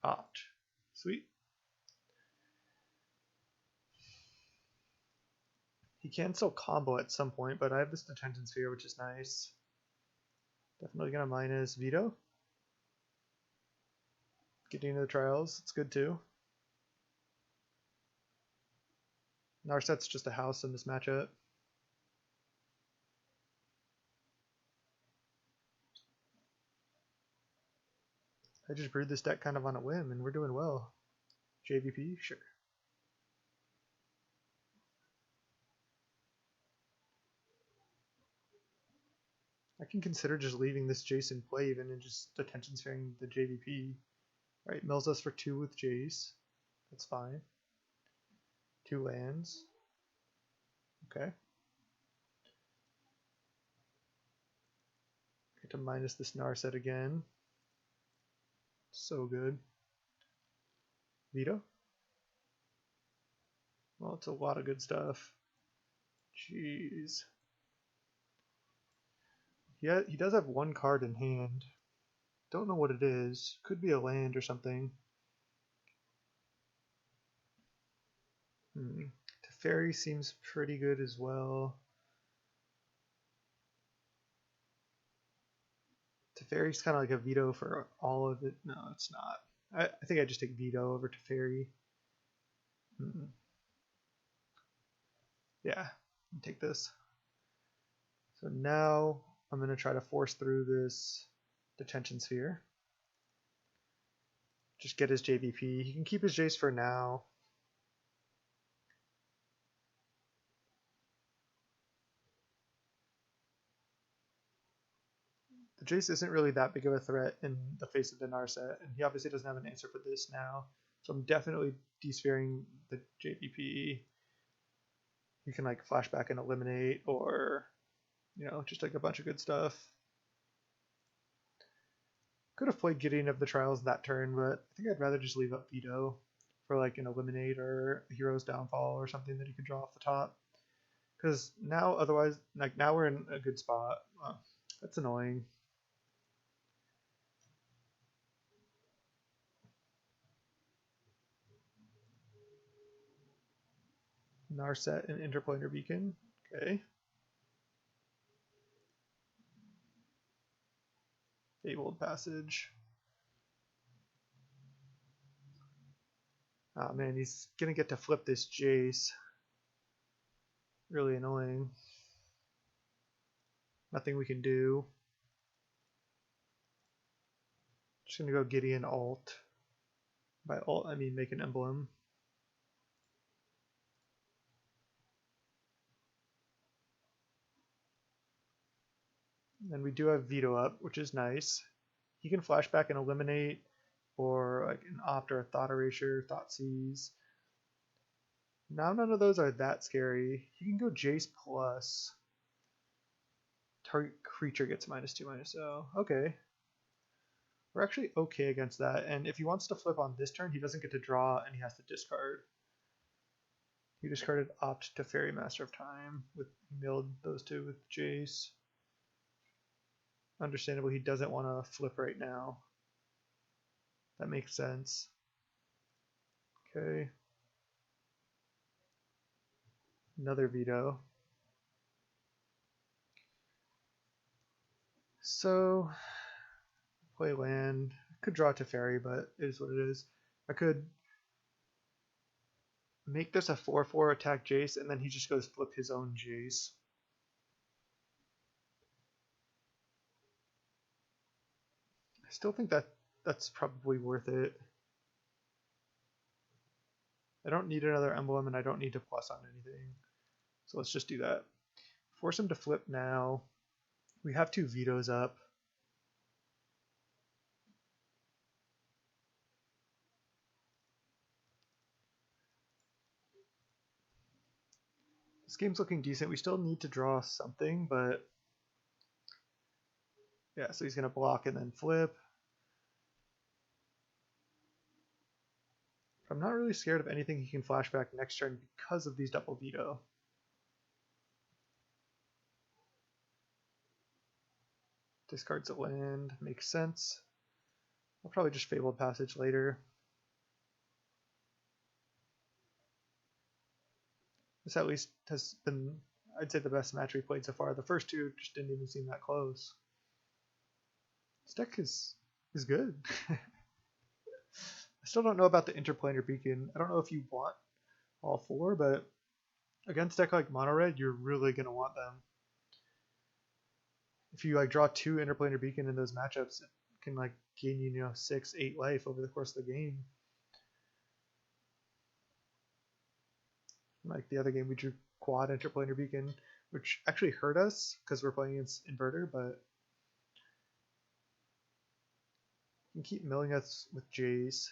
Opt. Sweet. He can still combo at some point, but I have this Detention Sphere, which is nice. Definitely gonna minus Veto. Getting into the trials, it's good too. Narset's just a house in this matchup. I just brewed this deck kind of on a whim, and we're doing well. JVP? Sure. I can consider just leaving this Jace in play even and just Detention Sphering the JVP. Alright, mills us for 2 with Jace. That's fine. 2 lands. Okay. Get to minus this Narset again. So good. Veto? Well, it's a lot of good stuff. Jeez. Yeah, he does have 1 card in hand. Don't know what it is. Could be a land or something. Teferi seems pretty good as well. Teferi's kind of like a Veto for all of it. No, it's not. I think I just take Veto over Teferi. Yeah, take this. So now I'm going to try to force through this Detention Sphere. Just get his JVP. He can keep his Jace for now. The Jace isn't really that big of a threat in the face of the Narset, and he obviously doesn't have an answer for this now. So I'm definitely desphearing the JVP. You can like flashback and eliminate, or just like a bunch of good stuff. Could have played Gideon of the Trials that turn, but I think I'd rather just leave up Veto for like an eliminate or Hero's Downfall or something that he could draw off the top. Because now, otherwise, like now we're in a good spot. That's annoying. Narset and Interplanar Beacon. Okay. Fabled Passage. Oh man, he's gonna get to flip this Jace. Really annoying. Nothing we can do. Just gonna go Gideon alt. By alt, I mean make an emblem. And we do have Veto up, which is nice. He can flashback and eliminate, or like an opt or a thought erasure, Thoughtseize. Now none of those are that scary. He can go Jace plus. Target creature gets -2/-0. Okay. We're actually okay against that. And if he wants to flip on this turn, he doesn't get to draw and he has to discard. He discarded Opt Teferi Master of Time. He milled those 2 with Jace. Understandably, he doesn't want to flip right now. That makes sense. Okay. Another Veto. So, play land. Could draw Teferi, but it is what it is. I could make this a 4/4 attack Jace, and then he just goes flip his own Jace. I still think that's probably worth it. I don't need another emblem, and I don't need to plus on anything. So let's just do that. Force him to flip now. We have 2 vetoes up. This game's looking decent. We still need to draw something, but yeah, so he's going to block and then flip. I'm not really scared of anything he can flashback next turn because of these double veto. Discards a land, makes sense. I'll probably just Fabled Passage later. This at least has been, I'd say, the best match we played so far. The first 2 just didn't even seem that close. This deck is good. I still don't know about the Interplanar Beacon. I don't know if you want all 4, but against a deck like Mono Red, you're really going to want them. If you like draw 2 Interplanar Beacon in those matchups, it can like gain you 6, 8 life over the course of the game. Like the other game, we drew quad Interplanar Beacon, which actually hurt us because we're playing against Inverter, but you can keep milling us with Jace.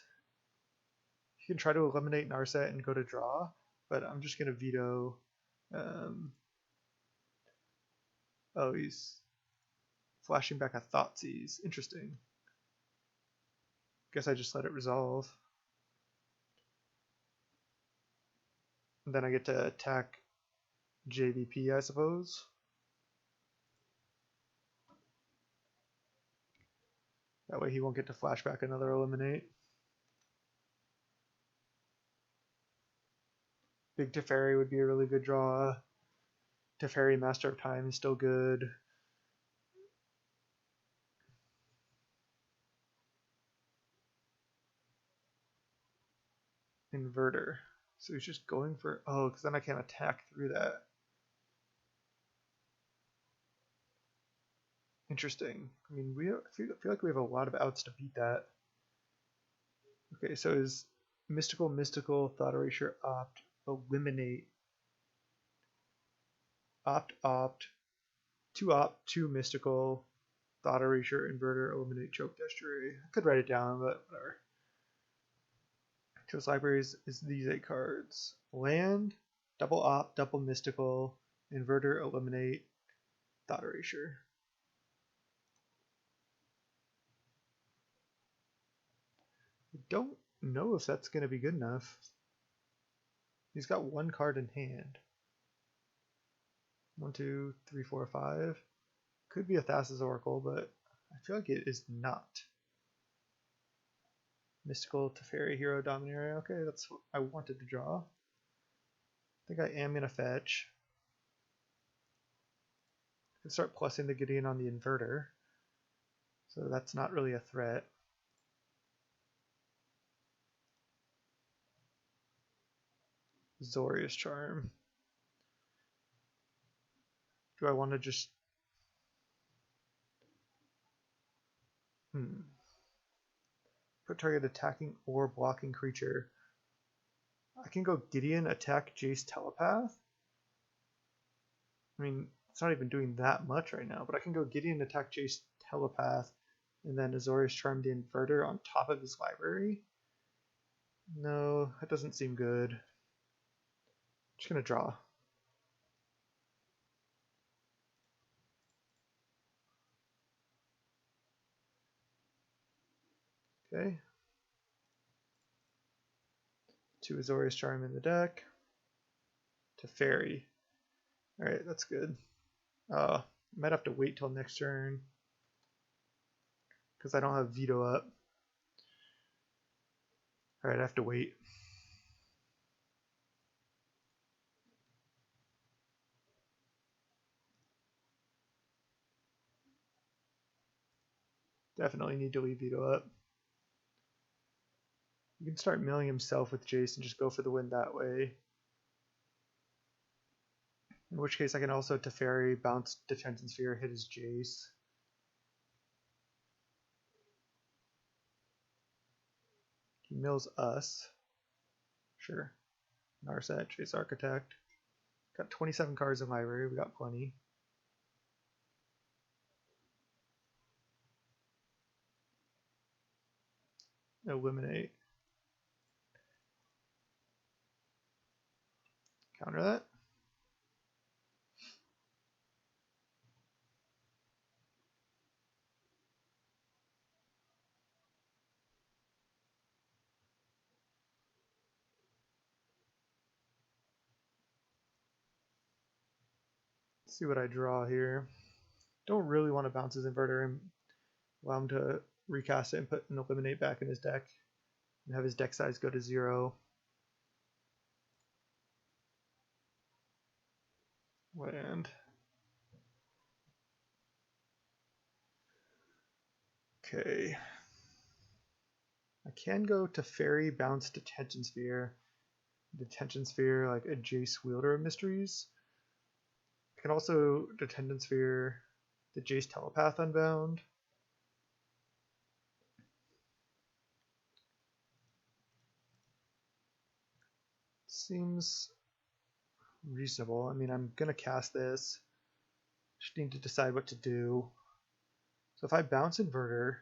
You can try to eliminate Narset and go to draw, but I'm just going to veto. Oh, he's flashing back a Thoughtseize. Interesting. Guess I just let it resolve. And then I get to attack JVP, I suppose. That way he won't get to flashback another eliminate. Big Teferi would be a really good draw. Teferi Master of Time is still good. Inverter. So he's just going for, oh, because then I can't attack through that. Interesting. I mean, I feel like we have a lot of outs to beat that. Okay, so is Mystical, Thought Erasure, Opt, Eliminate, Opt, 2 Opt, 2 Mystical, Thought Erasure, Inverter, Eliminate, Choke, Estuary. I could write it down, but whatever. Choose libraries is these 8 cards. Land, double Opt, double Mystical, Inverter, Eliminate, Thought Erasure. I don't know if that's going to be good enough. He's got 1 card in hand. 1, 2, 3, 4, 5. Could be a Thassa's Oracle, but I feel like it is not. Mystical Teferi Hero Dominaria. Okay, that's what I wanted to draw. I think I am going to fetch. I can start plussing the Gideon on the Inverter. So that's not really a threat. Azorius Charm. Do I want to just... Put target attacking or blocking creature. I can go Gideon, attack Jace, Telepath. I mean, it's not even doing that much right now, but I can go Gideon, attack Jace, Telepath, and then Azorius Charm the Inverter on top of his library. No, that doesn't seem good. I'm just going to draw. Okay. 2 Azorius Charm in the deck. Teferi. Alright, that's good. Might have to wait till next turn because I don't have Veto up. Alright, I have to wait. Definitely need to leave Veto up. You can start milling himself with Jace and just go for the win that way. In which case I can also Teferi, bounce Detention Sphere, hit his Jace. He mills us. Sure. Narset, Jace Architect. Got 27 cards in library, we got plenty. Eliminate. Counter that. Let's see what I draw here. Don't really want to bounce his inverter and allow him to recast it and put an eliminate back in his deck and have his deck size go to 0. Land. Okay. I can go Teferi, bounce Detention Sphere. Detention Sphere, like a Jace Wielder of Mysteries. I can also Detention Sphere the Jace Telepath Unbound. Seems reasonable. I mean, I'm going to cast this. Just need to decide what to do. So if I bounce Inverter,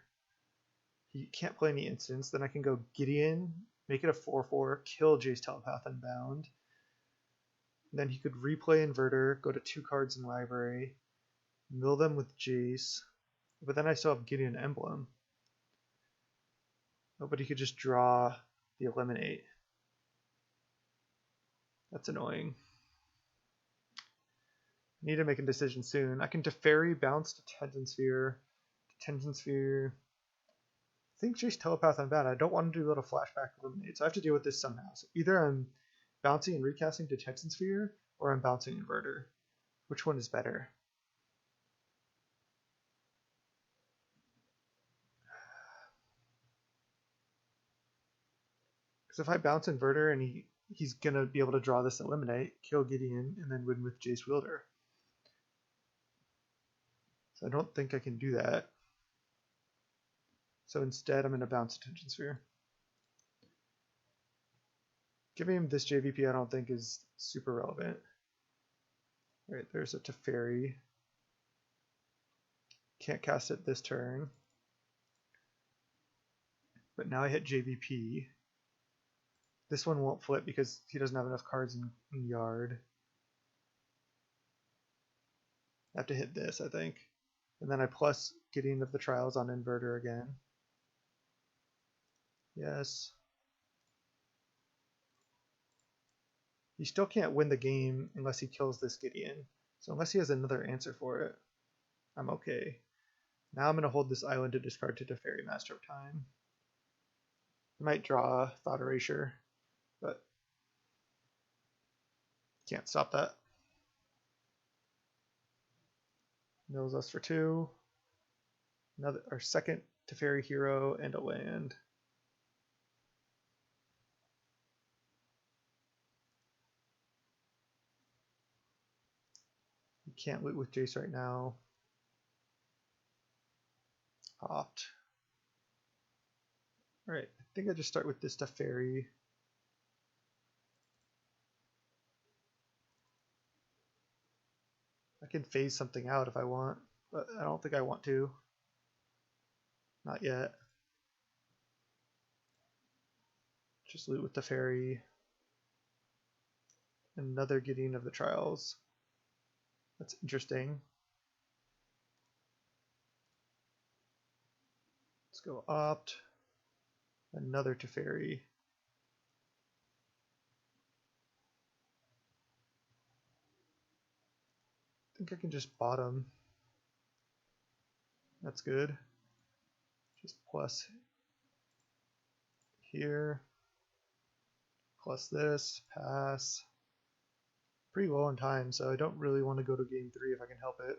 he can't play any instants. Then I can go Gideon, make it a 4/4, kill Jace Telepath Unbound. And then he could replay Inverter, go to 2 cards in library, mill them with Jace. But then I still have Gideon Emblem. Oh, but he could just draw the Eliminate. That's annoying. I need to make a decision soon. I can Teferi, bounce Detention Sphere. Detention Sphere. I think Jace Telepath Unbound. I don't want to do a little flashback Eliminate, so I have to deal with this somehow. So either I'm bouncing and recasting Detention Sphere, or I'm bouncing Inverter. Which one is better? Because if I bounce Inverter and he's going to be able to draw this Eliminate, kill Gideon, and then win with Jace Wielder. So I don't think I can do that. So instead I'm going to bounce Detention Sphere. Giving him this JVP I don't think is super relevant. Alright, there's a Teferi. Can't cast it this turn. But now I hit JVP. This one won't flip because he doesn't have enough cards in yard. I have to hit this, I think. And then I plus Gideon of the Trials on Inverter again. Yes. He still can't win the game unless he kills this Gideon. So unless he has another answer for it, I'm okay. Now I'm going to hold this island to discard to Teferi, Master of Time. I might draw Thought Erasure, but can't stop that. Mills us for 2. Our second Teferi hero and a land. You can't loot with Jace right now. Opt. Alright, I think I just start with this Teferi. I can phase something out if I want, but I don't think I want to. Not yet. Just loot with Teferi. Another Gideon of the Trials. That's interesting. Let's go Opt. Another Teferi. I think I can just bottom. That's good. Just plus here. Plus this. Pass. Pretty low on time, so I don't really want to go to game 3 if I can help it.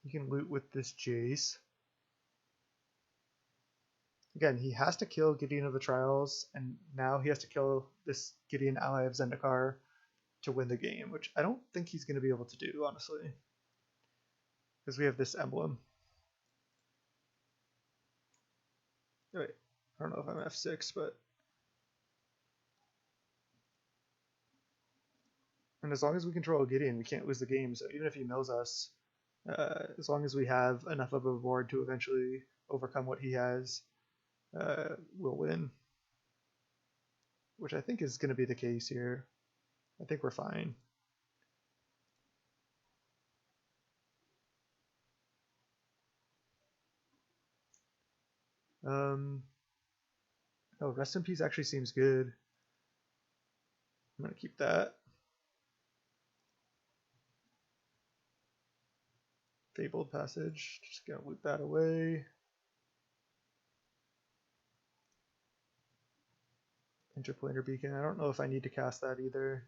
He can loot with this Jace. Again, he has to kill Gideon of the Trials, and now he has to kill this Gideon ally of Zendikar to win the game, which I don't think he's going to be able to do, honestly. Because we have this emblem. Wait, I don't know if I'm F6, but... And as long as we control Gideon, we can't lose the game, so even if he mills us, as long as we have enough of a board to eventually overcome what he has, we'll win. Which I think is going to be the case here. I think we're fine. Oh, Rest in Peace actually seems good. I'm going to keep that. Fabled Passage, just going to loot that away. Interplanar Beacon, I don't know if I need to cast that either.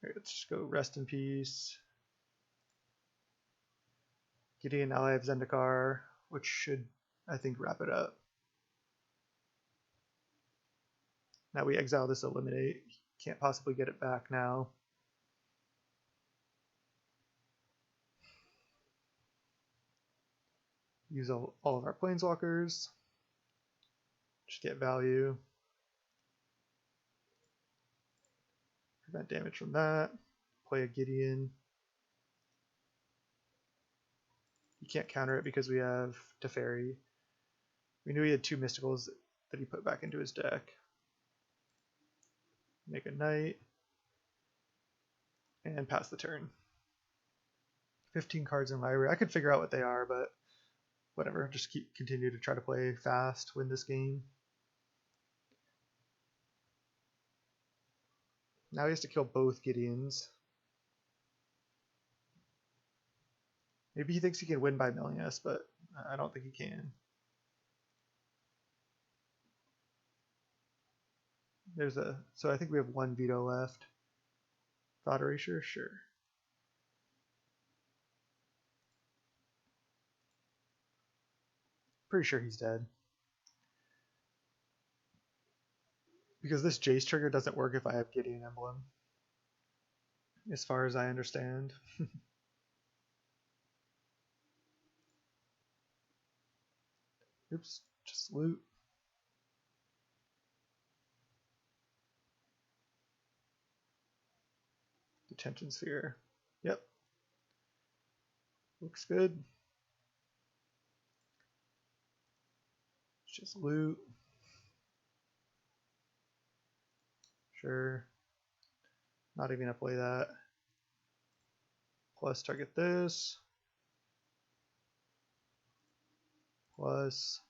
All right, let's just go Rest in Peace. Gideon ally of Zendikar, which should, I think, wrap it up. Now we exile this Eliminate. Can't possibly get it back now. Use all of our Planeswalkers. Just get value. Prevent damage from that. Play a Gideon. You can't counter it because we have Teferi. We knew he had 2 Mysticals that he put back into his deck. Make a Knight. And pass the turn. 15 cards in library. I could figure out what they are, but whatever. Just continue to try to play fast, win this game. Now he has to kill both Gideons. Maybe he thinks he can win by milling us, but I don't think he can. So I think we have 1 veto left. Thought Erasure? Sure. Pretty sure he's dead. Because this Jace trigger doesn't work if I have Gideon Emblem. As far as I understand. Oops, just loot. Detention Sphere. Yep. Looks good. Just loot. Sure. Not even gonna play that. Plus target this. Plus.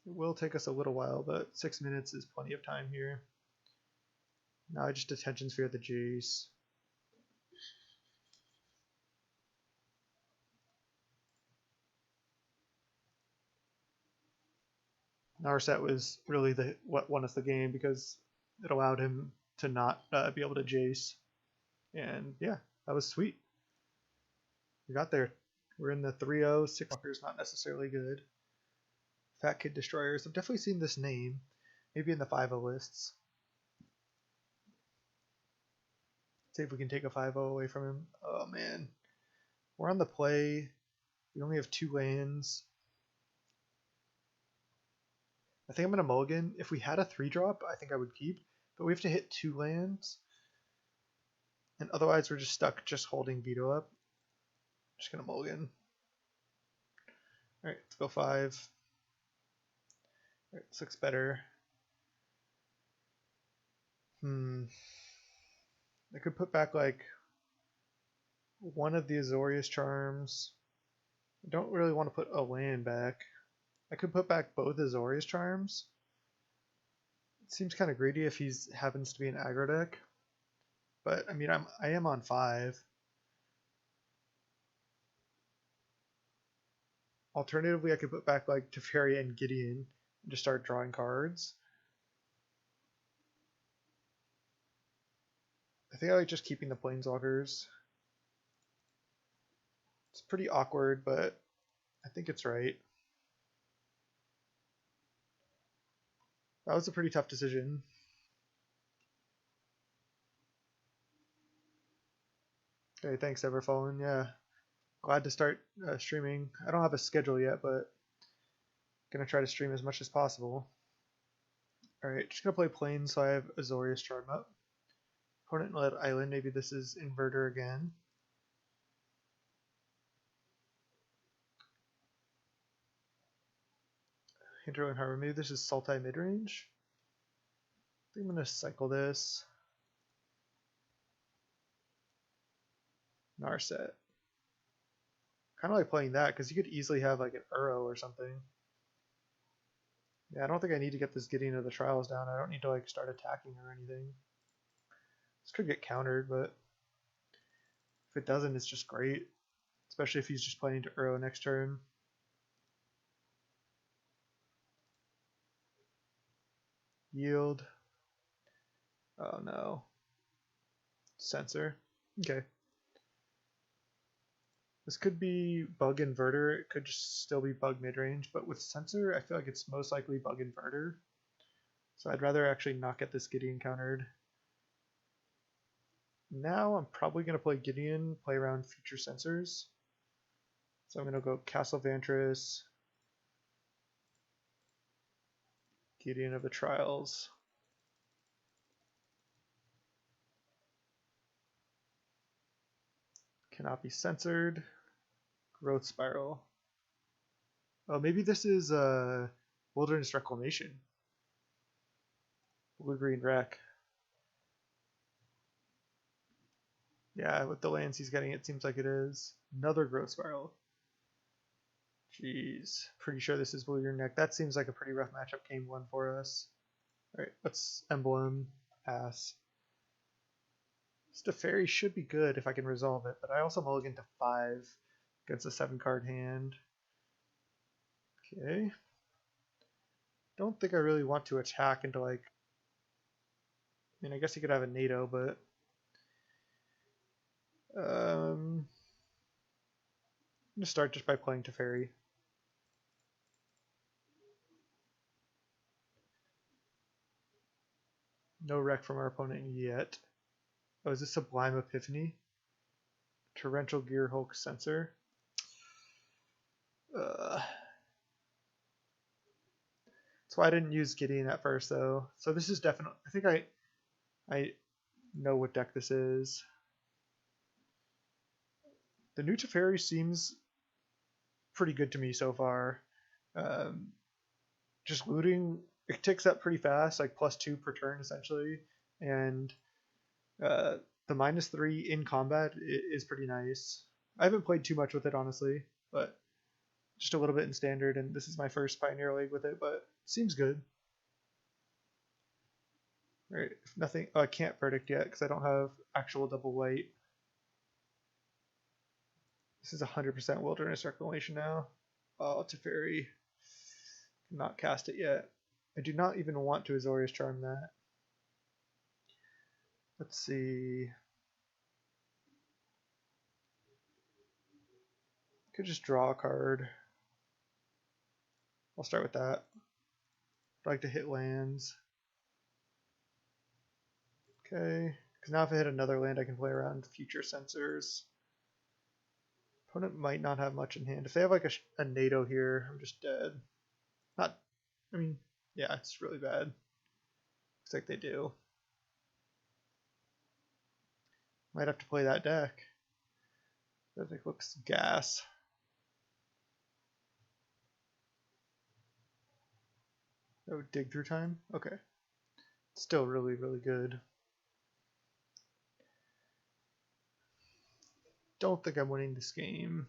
It will take us a little while, but 6 minutes is plenty of time here. Now I just Detention Sphere the Jace. Narset was really what won us the game because it allowed him to not be able to Jace. And yeah, that was sweet. We got there. We're in the 3-0. 6 Walkers, not necessarily good. Fat Kid Destroyers. I've definitely seen this name. Maybe in the 5-0 lists. See if we can take a 5-0 away from him. Oh man. We're on the play. We only have 2 lands. I think I'm going to mulligan. If we had a 3-drop, I think I would keep. But we have to hit 2 lands. And otherwise we're just stuck just holding Veto up. Just going to mulligan. Alright, let's go 5. Alright, this looks better. I could put back like one of the Azorius Charms. I don't really want to put a land back. I could put back both Azorius Charms. It seems kind of greedy if he happens to be an aggro deck. But I mean, I am on 5. Alternatively, I could put back like Teferi and Gideon and just start drawing cards. I think I like just keeping the Planeswalkers. It's pretty awkward, but I think it's right. That was a pretty tough decision. Okay, thanks Everfallen. Yeah, glad to start streaming. I don't have a schedule yet, but gonna try to stream as much as possible. Alright, just gonna play Plains, so I have Azorius Charm up. Opponent led island, maybe this is Inverter again. Hinterland Harbor, maybe this is Sultai midrange. I think I'm gonna cycle this. Narset. Kind of like playing that because you could easily have like an Uro or something. Yeah, I don't think I need to get this Gideon of the Trials down. I don't need to like start attacking or anything. This could get countered, but if it doesn't, it's just great. Especially if he's just planning to Uro next turn. Yield. Oh no. Censor. Okay. This could be Bug Inverter, it could just still be Bug Midrange, but with Censor, I feel like it's most likely Bug Inverter. So I'd rather actually not get this Gideon countered. Now I'm probably going to play Gideon, play around future Censors. So I'm going to go Castle Vantress, Gideon of the Trials. Cannot be censored. Growth Spiral. Oh, maybe this is Wilderness Reclamation. Blue-green wreck. Yeah, with the lands he's getting, it seems like it is. Another Growth Spiral. Jeez. Pretty sure this is blue-green wreck. That seems like a pretty rough matchup game one for us. Alright, let's Emblem. Pass. This Teferi should be good if I can resolve it, but I also mulligan to 5 against a 7-card hand. Okay. Don't think I really want to attack into like... I mean, I guess he could have a NATO, but... I'm going to start just by playing Teferi. No wreck from our opponent yet. Oh, is this Sublime Epiphany? Torrential Gear Hulk Censor. That's why I didn't use Gideon at first, though. So this is definitely... I think I know what deck this is. The new Teferi seems pretty good to me so far. Just looting, it ticks up pretty fast, like +2 per turn, essentially. And the -3 in combat is pretty nice. I haven't played too much with it, honestly, but just a little bit in standard, and this is my first Pioneer League with it, but it seems good. Right, if nothing, I can't predict yet because I don't have actual double white. This is 100% Wilderness Reclamation now. Oh, Teferi. Cannot cast it yet. I do not even want to Azorius Charm that. Let's see. Could just draw a card. I'll start with that. I'd like to hit lands. Okay, because now if I hit another land, I can play around future Censors. Opponent might not have much in hand. If they have like a NATO here, I'm just dead. Not, I mean, yeah, it's really bad. Looks like they do. Might have to play that deck. That deck looks gas. Oh, dig through time? Okay. Still really, really good. Don't think I'm winning this game.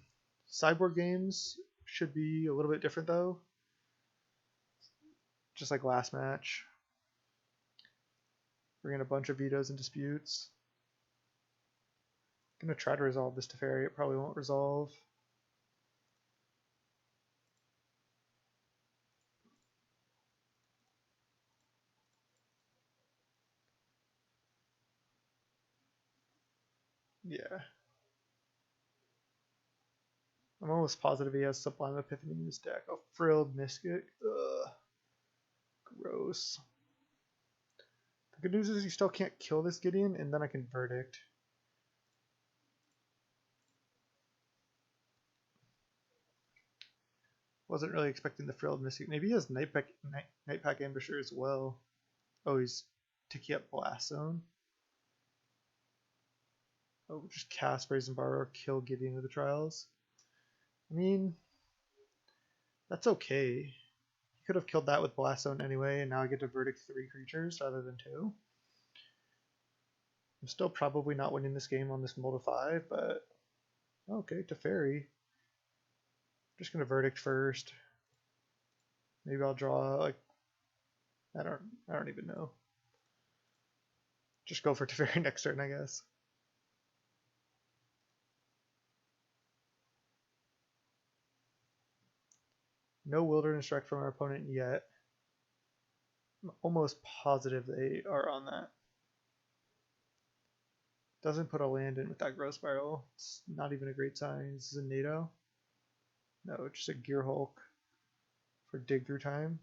Cyborg games should be a little bit different though. Just like last match. Bring in a bunch of vetoes and disputes. I'm gonna try to resolve this Teferi. It probably won't resolve. Yeah. I'm almost positive he has Sublime Epiphany in his deck. A Frilled Mystic. Ugh. Gross. The good news is you still can't kill this Gideon, and then I can Verdict. Wasn't really expecting the Frilled Mystic. Maybe he has Nightpack Ambusher as well. Oh, he's Tiki up Blast Zone. Oh, just cast Brazen Borrower, kill Gideon with the Trials. I mean, that's okay. He could have killed that with Blast Zone anyway, and now I get to Verdict 3 creatures rather than 2. I'm still probably not winning this game on this Mold of 5, but okay, Teferi. Just gonna Verdict first. Maybe I'll draw like I don't even know. Just go for Teferi next turn, I guess. No Wilderness Strike from our opponent yet. I'm almost positive they are on that. Doesn't put a land in with that Growth Spiral. It's not even a great sign. This is a NATO. No, just a Gear Hulk for dig through time.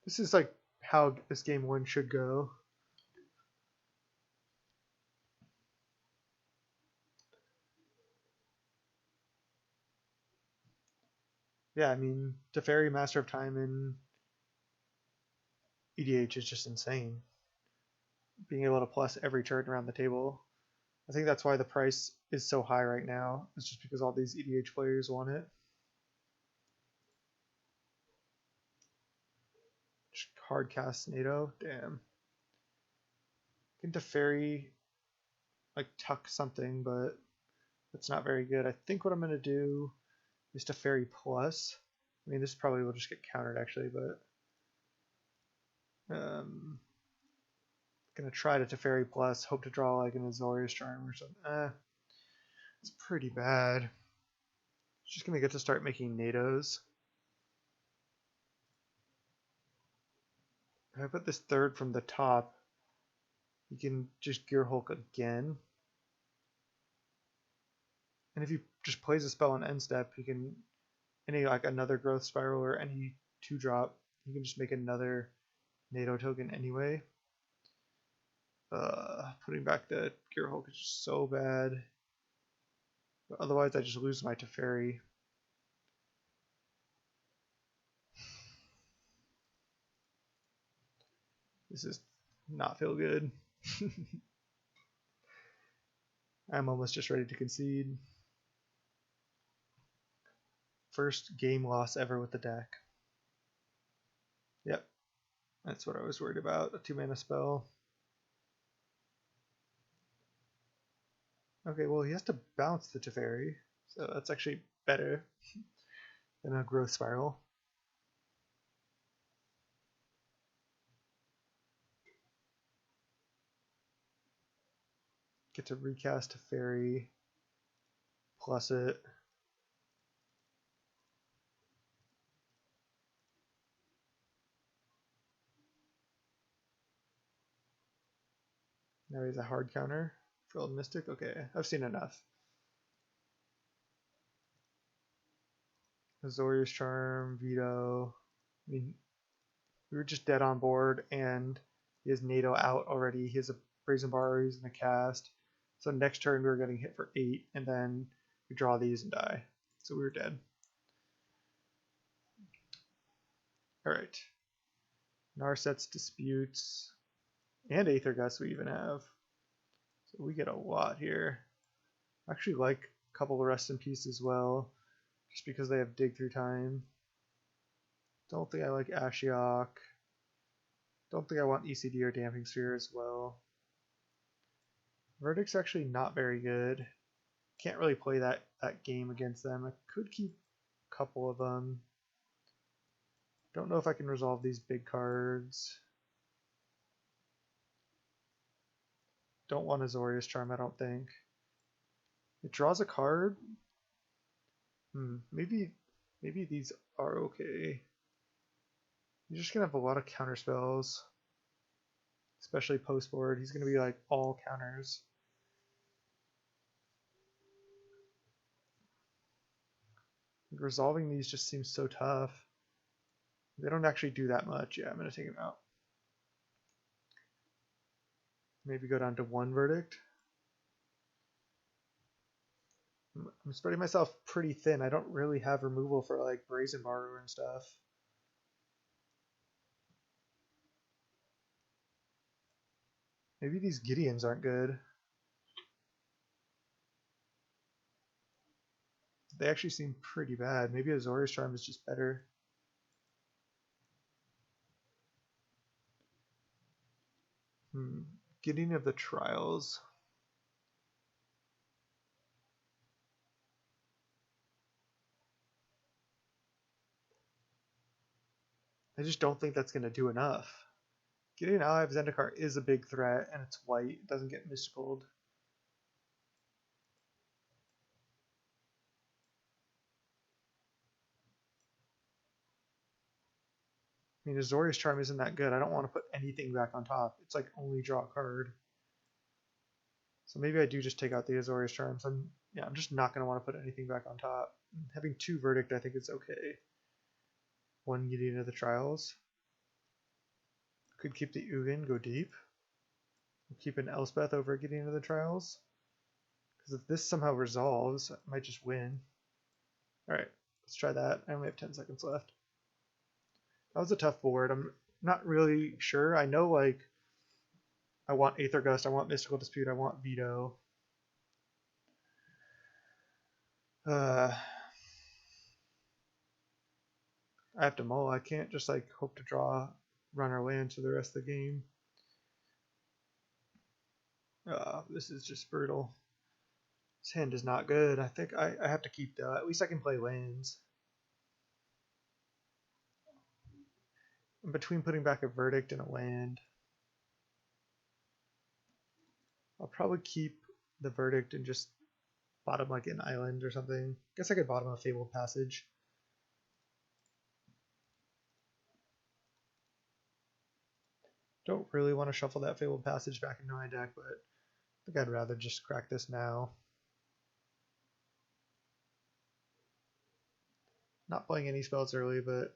This is like how this game 1 should go. Yeah, I mean, Teferi, Master of Time, and EDH is just insane. Being able to plus every turn around the table. I think that's why the price is so high right now. It's just because all these EDH players want it. Just hard cast NATO. Damn. Can Teferi like tuck something, but that's not very good. I think what I'm gonna do is Teferi plus. I mean, this probably will just get countered actually, but gonna try to Teferi plus. Hope to draw like an Azorius Charm or something. It's pretty bad. Just gonna get to start making NATOs. If I put this third from the top, you can just Gear Hulk again. And if you just plays a spell on end step, you can any like another Growth Spiral or any 2-drop, you can just make another NATO token anyway. Putting back the Gear Hulk is just so bad. But otherwise, I just lose my Teferi. This is not feel good. I'm almost just ready to concede. First game loss ever with the deck. Yep, that's what I was worried about. A 2-mana spell. Okay, well, he has to bounce the Teferi, so that's actually better than a Growth Spiral. Get to recast Teferi, plus it. Now he's a hard counter. Frilled Mystic? Okay, I've seen enough. Azorius Charm, Veto. I mean, we were just dead on board, and he has NATO out already. He has a Brazen Borrower, he's in a cast. So next turn we were getting hit for 8, and then we draw these and die. So we were dead. Alright. Narset's Disputes, and Aether Gust we even have. So we get a lot here. I actually like a couple of Rest in Peace as well, just because they have Dig Through Time. Don't think I like Ashiok. Don't think I want ECD or Damping Sphere as well. Verdict's actually not very good. Can't really play that game against them. I could keep a couple of them. Don't know if I can resolve these big cards. Don't want Azorius Charm, I don't think. It draws a card. Maybe these are okay. You're just gonna have a lot of counter spells. especially post board. He's going to be like all counters. Resolving these just seems so tough. They don't actually do that much. Yeah, I'm going to take him out. Maybe go down to 1 verdict. I'm spreading myself pretty thin. I don't really have removal for like Brazen Borrower and stuff. Maybe these Gideons aren't good. They actually seem pretty bad. Maybe Azorius Charm is just better. Gideon of the Trials. I just don't think that's going to do enough. Gideon Ally of Zendikar is a big threat, and it's white. It doesn't get mysticaled. I mean, Azorius Charm isn't that good. I don't want to put anything back on top. It's like only draw a card. So maybe I do just take out the Azorius Charms. I'm just not going to want to put anything back on top. Having 2 Verdict, I think it's okay. 1 Gideon of the Trials. Could keep the Ugin, go deep. We'll keep an Elspeth over Gideon of the Trials. Because if this somehow resolves, I might just win. Alright, let's try that. I only have 10 seconds left. That was a tough board. I'm not really sure. I know, like, I want Aether Gust, I want Mystical Dispute, I want Veto. I have to mull. I can't just, like, hope to draw runner land for the rest of the game. This is just brutal. This hand is not good. I think I have to keep that. At least I can play lands. In between putting back a Verdict and a land, I'll probably keep the Verdict and just bottom like an island or something. Guess I could bottom a Fabled Passage. Don't really want to shuffle that Fabled Passage back into my deck, but I think I'd rather just crack this now. Not playing any spells early, but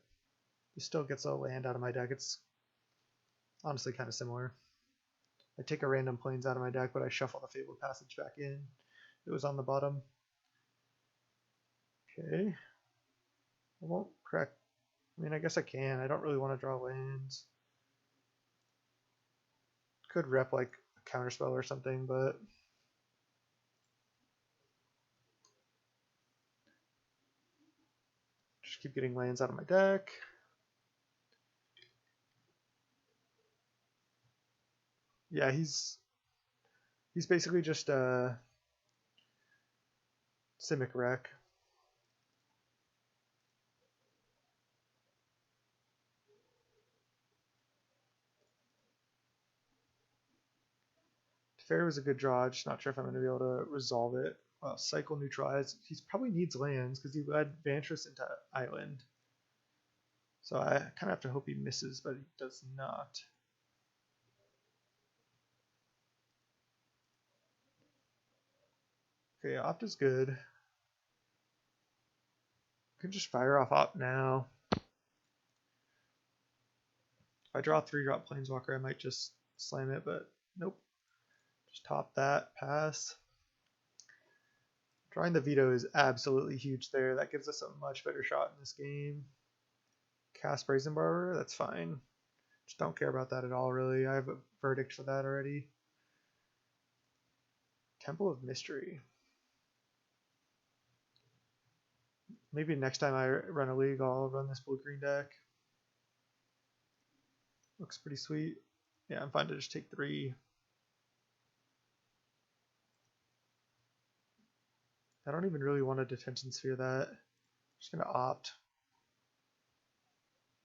it still gets a land out of my deck. It's honestly kind of similar. I take a random planes out of my deck, but I shuffle the Fabled Passage back in. It was on the bottom. Okay. I won't crack. I mean, I guess I can. I don't really want to draw lands. Could rep like a counterspell or something, but just keep getting lands out of my deck. Yeah, he's basically just a Simic Wreck. Teferi was a good draw. Just not sure if I'm going to be able to resolve it. Cycle neutralize. He probably needs lands because he led Vantress into Island. So I kind of have to hope he misses, but he does not. Okay, Opt is good. I can just fire off Opt now. If I draw a 3-drop Planeswalker, I might just slam it, but nope. Just top that, pass. Drawing the Veto is absolutely huge there. That gives us a much better shot in this game. Cast Brazen Borrower, that's fine. Just don't care about that at all, really. I have a Verdict for that already. Temple of Mystery. Maybe next time I run a league, I'll run this blue-green deck. Looks pretty sweet. Yeah, I'm fine to just take 3. I don't even really want to Detention Sphere that. I'm just going to Opt.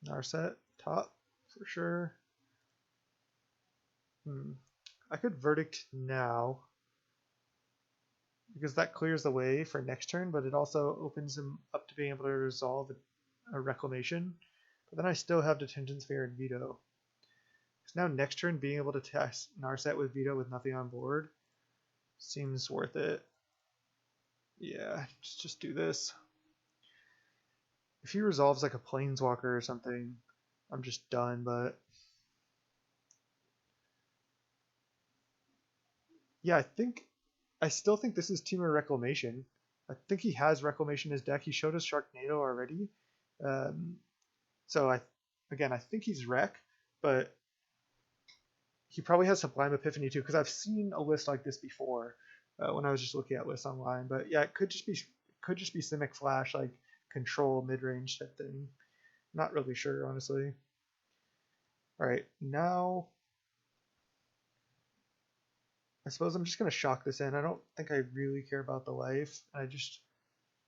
Narset, top, for sure. I could Verdict now, because that clears the way for next turn, but it also opens him up to being able to resolve a Reclamation. But then I still have Detention Sphere and Veto. So now next turn being able to test Narset with Veto with nothing on board seems worth it. Yeah, just do this. If he resolves like a Planeswalker or something, I'm just done, but yeah, I still think this is Temur Reclamation. I think he has Reclamation in his deck. He showed us Sharknado already. So I think he's Rec, but he probably has Sublime Epiphany too, because I've seen a list like this before when I was just looking at lists online. But yeah, it could just be Simic Flash, like control mid-range type thing. Not really sure, honestly. All right, now I suppose I'm just gonna shock this in. I don't think I really care about the life.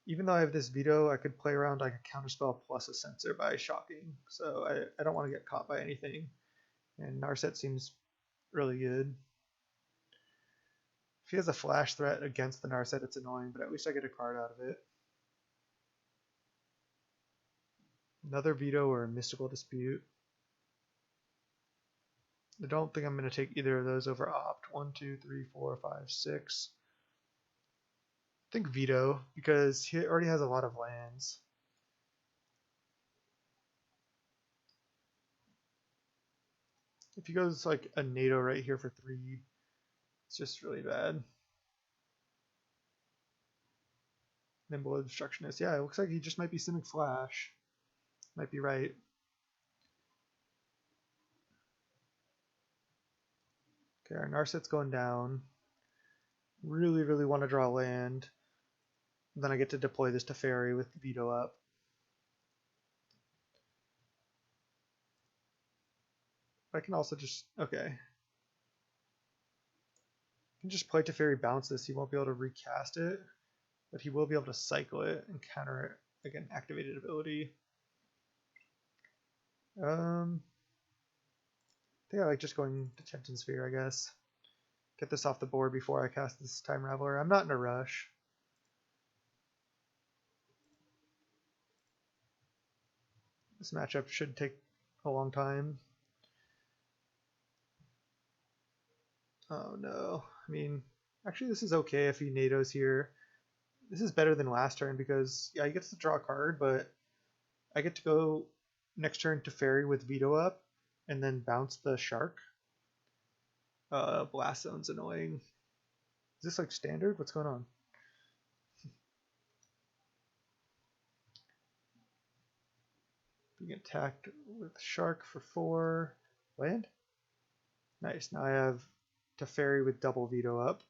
Even though I have this Veto, I could play around like a counterspell plus a Censor by shocking. So I don't want to get caught by anything. And Narset seems really good. If he has a flash threat against the Narset, it's annoying, but at least I get a card out of it. Another Veto or a Mystical Dispute. I don't think I'm going to take either of those over Opt. 1, 2, 3, 4, 5, 6. I think Veto, because he already has a lot of lands. If he goes like a NATO right here for 3, it's just really bad. Nimble Obstructionist. Yeah, it looks like he just might be Simic Flash. Might be right. Okay, our Narset's going down. Really, really want to draw land. Then I get to deploy this Teferi with Veto up. I can also just, okay. I can just play Teferi, bounce this. He won't be able to recast it, but he will be able to cycle it and counter it like an activated ability. I think I like just going Detention Sphere, I guess. Get this off the board before I cast this Time Raveler. I'm not in a rush. This matchup should take a long time. Oh no. I mean, actually this is okay if he NATOs here. This is better than last turn because, yeah, he gets to draw a card, but I get to go next turn to Teferi with Veto up and then bounce the Shark. Blast Zone's annoying. Is this like standard? What's going on? Being attacked with Shark for 4. Land? Nice. Now I have Teferi with double Veto up.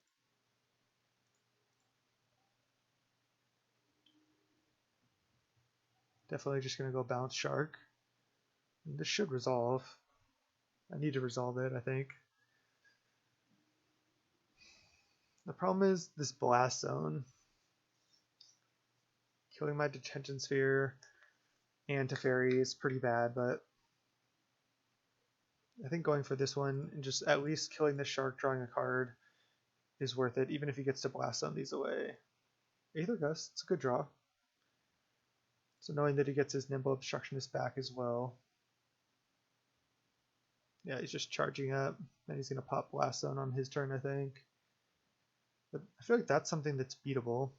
Definitely just going to go bounce Shark. And this should resolve. I need to resolve it, I think. The problem is this Blast Zone. Killing my Detention Sphere and Teferi is pretty bad, but I think going for this one and just at least killing the Shark, drawing a card, is worth it, even if he gets to Blast Zone these away. Aether Gust, it's a good draw. So knowing that he gets his Nimble Obstructionist back as well. Yeah, he's just charging up, and he's going to pop Blast Zone on his turn, I think. But I feel like that's something that's beatable.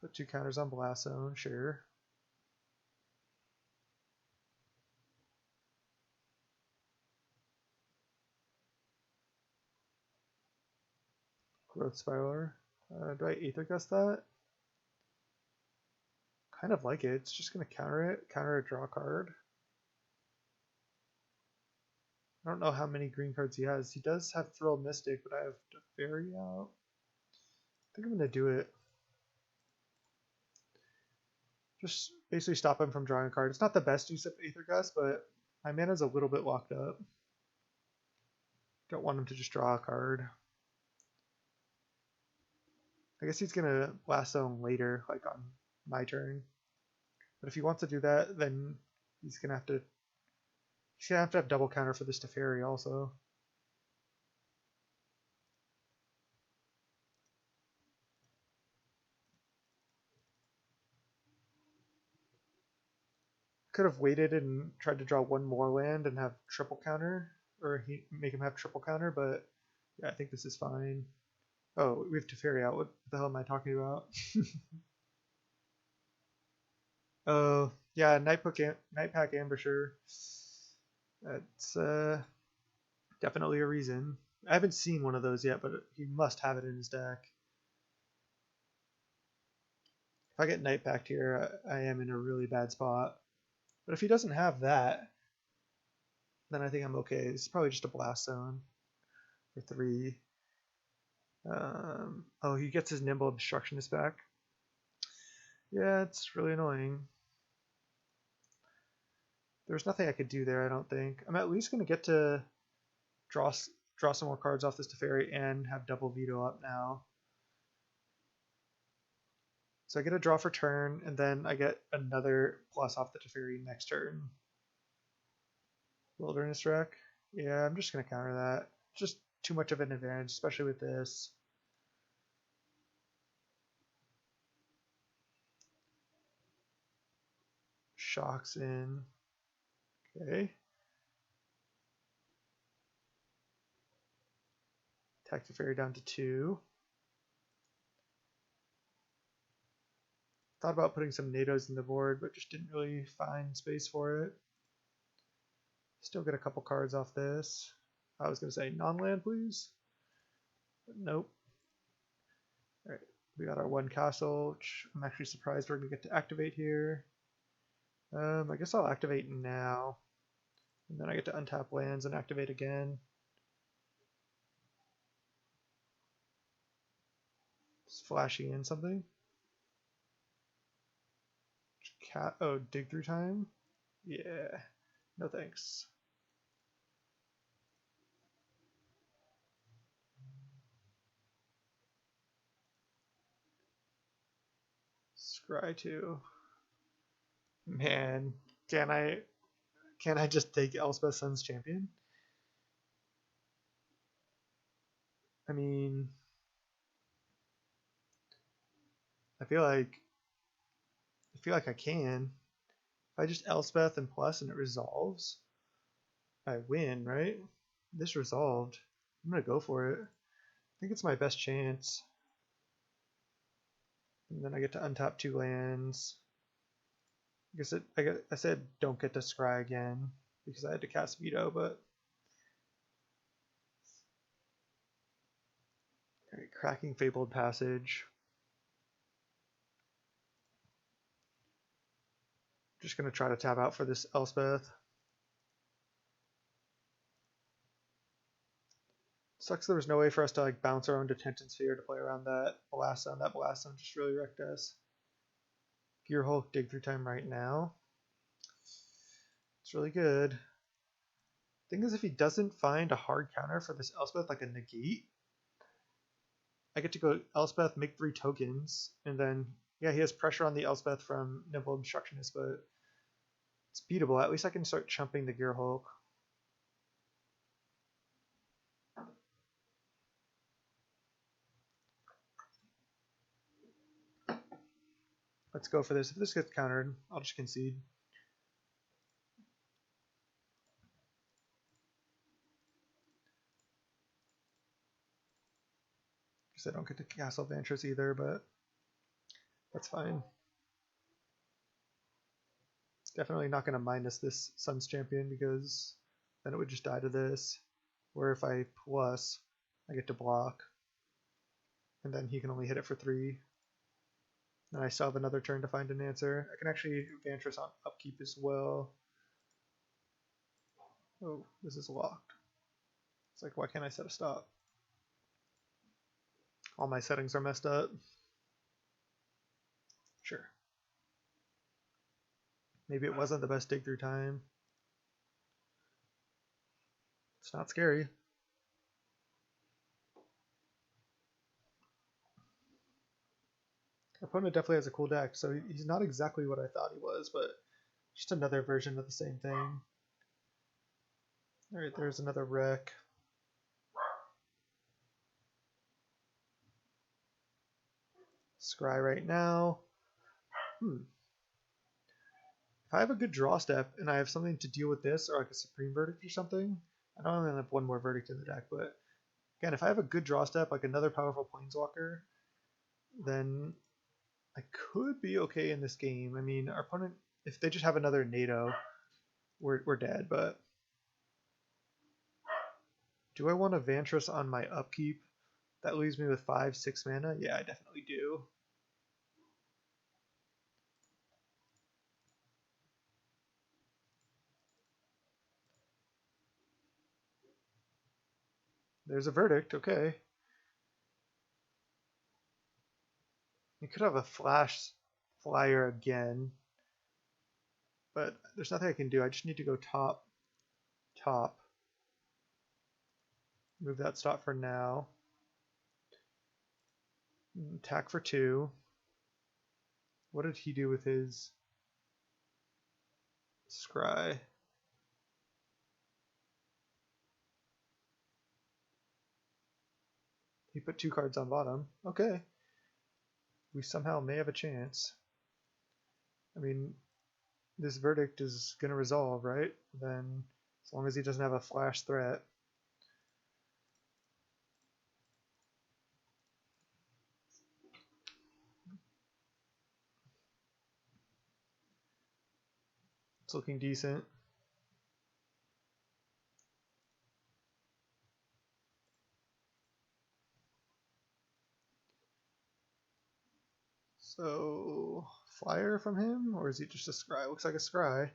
Put 2 counters on Blast Zone, sure. Growth Spiraler. Do I Aether Gust that? Kind of like it. It's just going to counter a draw card. I don't know how many green cards he has. He does have Thrill Mystic, but I have Teferi out. I think I'm going to do it. Just basically stop him from drawing a card. It's not the best use of Aether Gust, but my mana's a little bit locked up. Don't want him to just draw a card. I guess he's gonna Blast Zone later, like on my turn. But if he wants to do that, then he's gonna have to have double counter for this Teferi also. Could have waited and tried to draw one more land and have triple counter, or make him have triple counter, but yeah, I think this is fine. Oh, we have Teferi out. What the hell am I talking about? Oh, yeah, Nightpack Ambusher. That's definitely a reason. I haven't seen one of those yet, but he must have it in his deck. If I get Nightpacked here, I am in a really bad spot. But if he doesn't have that, then I think I'm okay. It's probably just a Blast Zone for 3. Oh, he gets his Nimble Obstructionist back. Yeah, it's really annoying. There's nothing I could do there, I don't think. I'm at least going to get to draw some more cards off this Teferi and have double Veto up now. So I get a draw for turn, and then I get another plus off the Teferi next turn. Wilderness Wreck. Yeah, I'm just going to counter that. Just too much of an advantage, especially with this. Shocks in. Okay. Attack Teferi down to 2. Thought about putting some NATOs in the board, but just didn't really find space for it. Still get a couple cards off this. I was going to say non-land, please. But nope. Alright, we got our 1 castle, which I'm actually surprised we're going to get to activate here. I guess I'll activate now. And then I get to untap lands and activate again. Just flashing in something. Oh, dig through time? Yeah, no thanks. Scry 2. Man, can I just take Elspeth Sun's Champion? I mean, I feel like I can. If I just Elspeth and plus and it resolves, I win, right? This resolved. I'm gonna go for it. I think it's my best chance. And then I get to untap 2 lands. I said don't get to scry again because I had to cast Veto, but alright, cracking Fabled Passage. Just gonna try to tap out for this Elspeth. Sucks there was no way for us to like bounce our own Detention Sphere to play around that Blast Zone. That Blast Zone just really wrecked us. Gear Hulk dig through time right now. It's really good. Thing is, if he doesn't find a hard counter for this Elspeth, like a negate, I get to go Elspeth, make 3 tokens, and then, yeah, he has pressure on the Elspeth from Nimble Obstructionist, but it's beatable. At least I can start chumping the Gear Hulk. Let's go for this. If this gets countered, I'll just concede. Guess I don't get to Castle Vantress either, but that's fine. It's definitely not going to minus this Sun's Champion because then it would just die to this. Where if I plus, I get to block. And then he can only hit it for 3. Then I still have another turn to find an answer. I can actually Vantress on upkeep as well. Oh, this is locked. It's like, why can't I set a stop? All my settings are messed up. Sure. Maybe it wasn't the best dig through time. It's not scary. Our opponent definitely has a cool deck, so he's not exactly what I thought he was, but just another version of the same thing. Alright, there's another wreck. Scry right now. If I have a good draw step and I have something to deal with this, or like a Supreme Verdict or something, I know I'm going to have one more Verdict in the deck, but again, if I have a good draw step, like another powerful Planeswalker, then I could be okay in this game. I mean, our opponent, if they just have another NATO, we're dead, but do I want a Vantress on my upkeep? That leaves me with 5-6 mana? Yeah, I definitely do. There's a Verdict, okay. You could have a Flash Flyer again, but there's nothing I can do. I just need to go top. Move that stop for now. Attack for 2. What did he do with his Scry? He put 2 cards on bottom. Okay. We somehow may have a chance. I mean, this Verdict is going to resolve, right? Then, as long as he doesn't have a flash threat. It's looking decent. So, flyer from him, or is he just a scry? Looks like a scry.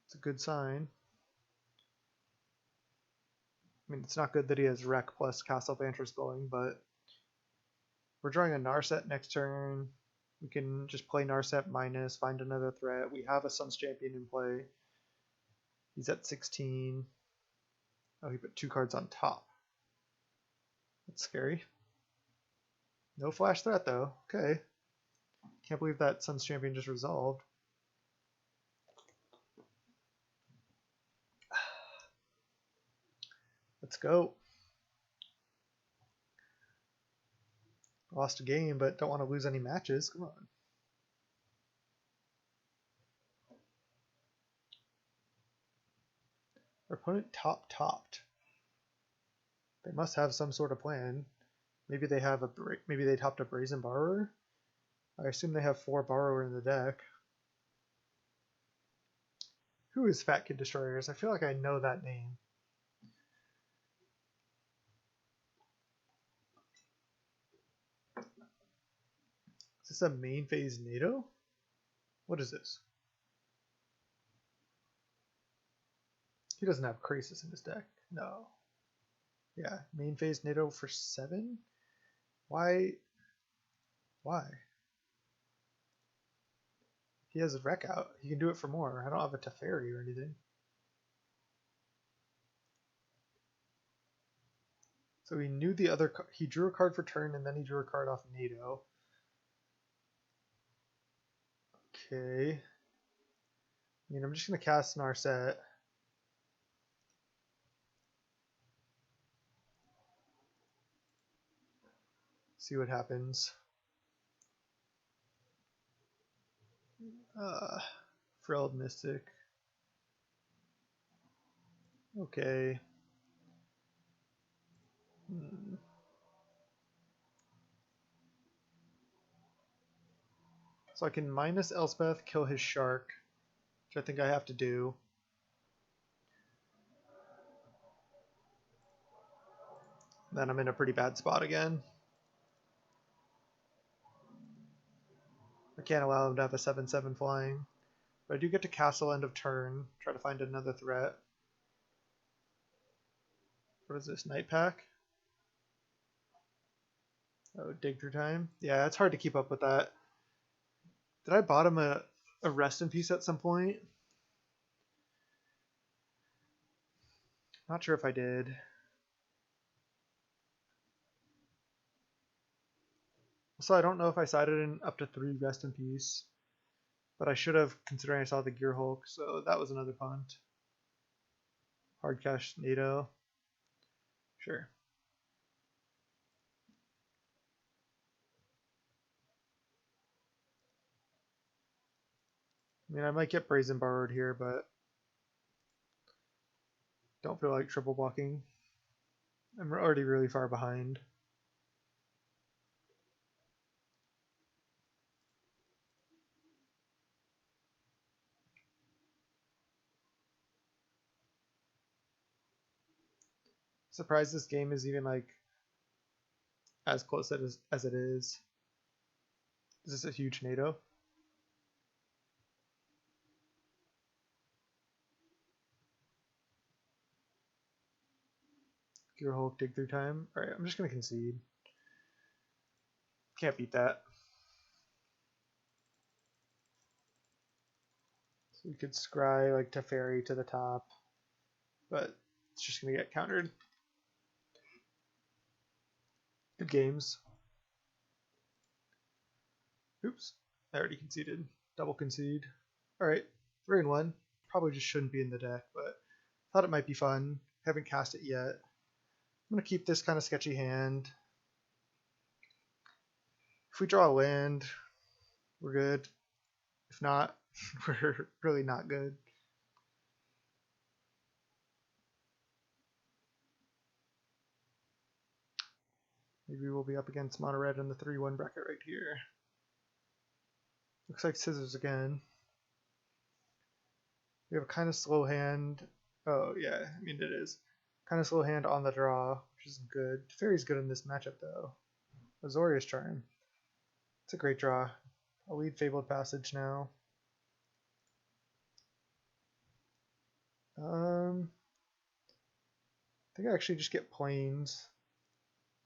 It's a good sign. I mean, it's not good that he has Wreck plus Castle Vantress going, but we're drawing a Narset next turn. We can just play Narset minus, find another threat. We have a Sun's Champion in play. He's at 16. Oh, he put 2 cards on top. That's scary. No flash threat, though. Okay. Can't believe that Sun's Champion just resolved. Let's go. Lost a game, but don't want to lose any matches. Come on. Our opponent topped. They must have some sort of plan. Maybe they have maybe they topped a Brazen Borrower. I assume they have 4 Borrower in the deck. Who is Fat Kid Destroyers? I feel like I know that name. Is this a main phase NATO? What is this? He doesn't have Krasis in his deck. No. Yeah, main phase NATO for 7? Why? He has a Wreck out. He can do it for more. I don't have a Teferi or anything. So he knew the other. He drew a card for turn and then he drew a card off NATO. Okay. I mean, I'm just going to cast Narset. See what happens. Frilled Mystic. Okay. So I can minus Elspeth, kill his Shark, which I think I have to do. Then I'm in a pretty bad spot again. I can't allow him to have a 7/7 flying. But I do get to castle end of turn, try to find another threat. What is this, Night Pack? Oh, dig through time? Yeah, it's hard to keep up with that. Did I bottom a Rest in Peace at some point? Not sure if I did. Also, I don't know if I sided in up to 3 Rest in Peace. But I should have, considering I saw the Gear Hulk, so that was another punt. Hard cash NATO. Sure. I mean, I might get Brazen Borrowed here, but don't feel like triple blocking. I'm already really far behind. Surprised this game is even like as close as it is. Is this a huge NATO? Gear Hulk dig through time. Alright, I'm just gonna concede. Can't beat that. So we could scry like Teferi to the top, but it's just gonna get countered. Good games. Oops, I already conceded. Double concede. Alright, 3-1. Probably just shouldn't be in the deck, but thought it might be fun. Haven't cast it yet. I'm going to keep this kind of sketchy hand. If we draw a land, we're good. If not, we're really not good. Maybe we'll be up against mono red in the 3-1 bracket right here. Looks like scissors again. We have a kind of slow hand. Oh yeah, I mean it is. Kind of slow hand on the draw, which isn't good. Teferi's good in this matchup though. Azorius Charm. It's a great draw. I'll lead Fabled Passage now. I think I actually just get Plains.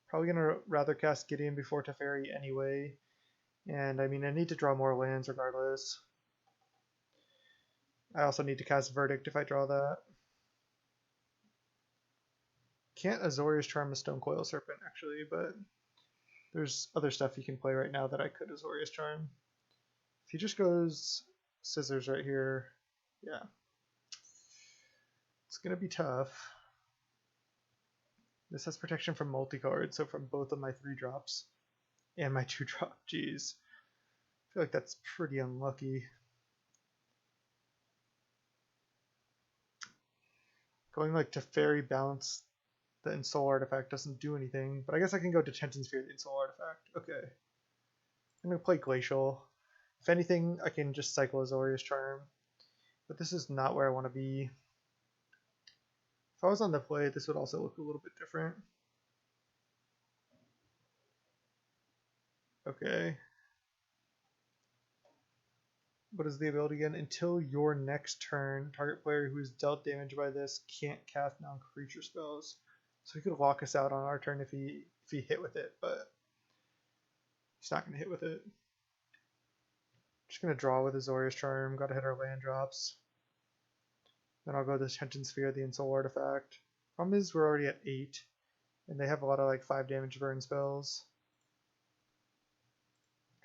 Probably gonna rather cast Gideon before Teferi anyway. And I mean, I need to draw more lands regardless. I also need to cast Verdict if I draw that. Can't Azorius Charm a Stone Coil Serpent actually, but there's other stuff you can play right now that I could Azorius Charm. If he just goes scissors right here, yeah. It's gonna be tough. This has protection from multi-card, so from both of my 3-drops and my 2-drop. Jeez. I feel like that's pretty unlucky. Going like Teferi bounce the Ensoul artifact doesn't do anything, but I guess I can go Detention Sphere the Ensoul artifact. Okay. I'm gonna play Glacial. If anything, I can just cycle Azorius Charm. But this is not where I want to be. If I was on the play, this would also look a little bit different. Okay. What is the ability again? Until your next turn, target player who is dealt damage by this can't cast non-creature spells. So he could lock us out on our turn if he hit with it, but he's not going to hit with it. Just going to draw with Azorius Charm. Got to hit our land drops. Then I'll go to Detention Sphere, the Ensoul artifact. Problem is we're already at 8, and they have a lot of like 5 damage burn spells.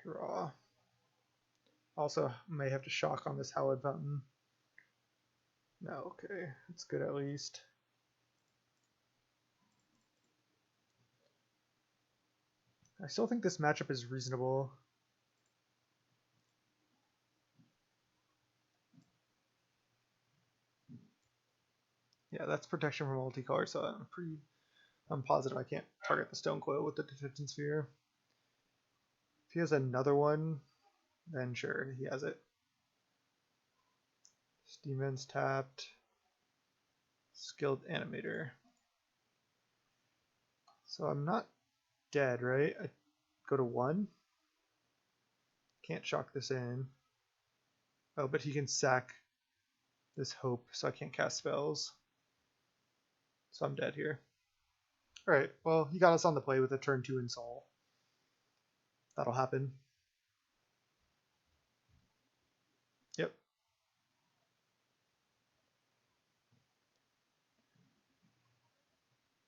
Draw. Also, may have to shock on this Hallowed Fountain. No, okay, that's good at least. I still think this matchup is reasonable. Yeah, that's protection from multi-card, so I'm positive I can't target the Stone Coil with the Detention Sphere. If he has another one, then sure, he has it. Steam Vents tapped. Skilled Animator. So I'm not dead, right? I go to 1. Can't shock this in. Oh, but he can sack this Hope, so I can't cast spells. So I'm dead here. Alright, well, he got us on the play with a turn 2 Ensoul. That'll happen. Yep.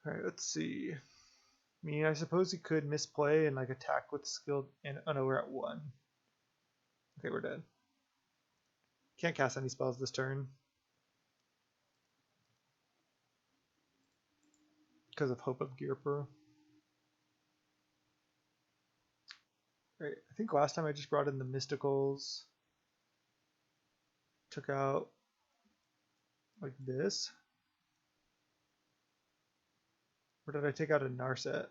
Alright, let's see. I mean, I suppose he could misplay and like attack with skilled and oh no, we're at 1. Okay, we're dead. Can't cast any spells this turn. Because of Hope of Gearper. Right, I think last time I just brought in the Mysticals. took out like this. Or did I take out a Narset?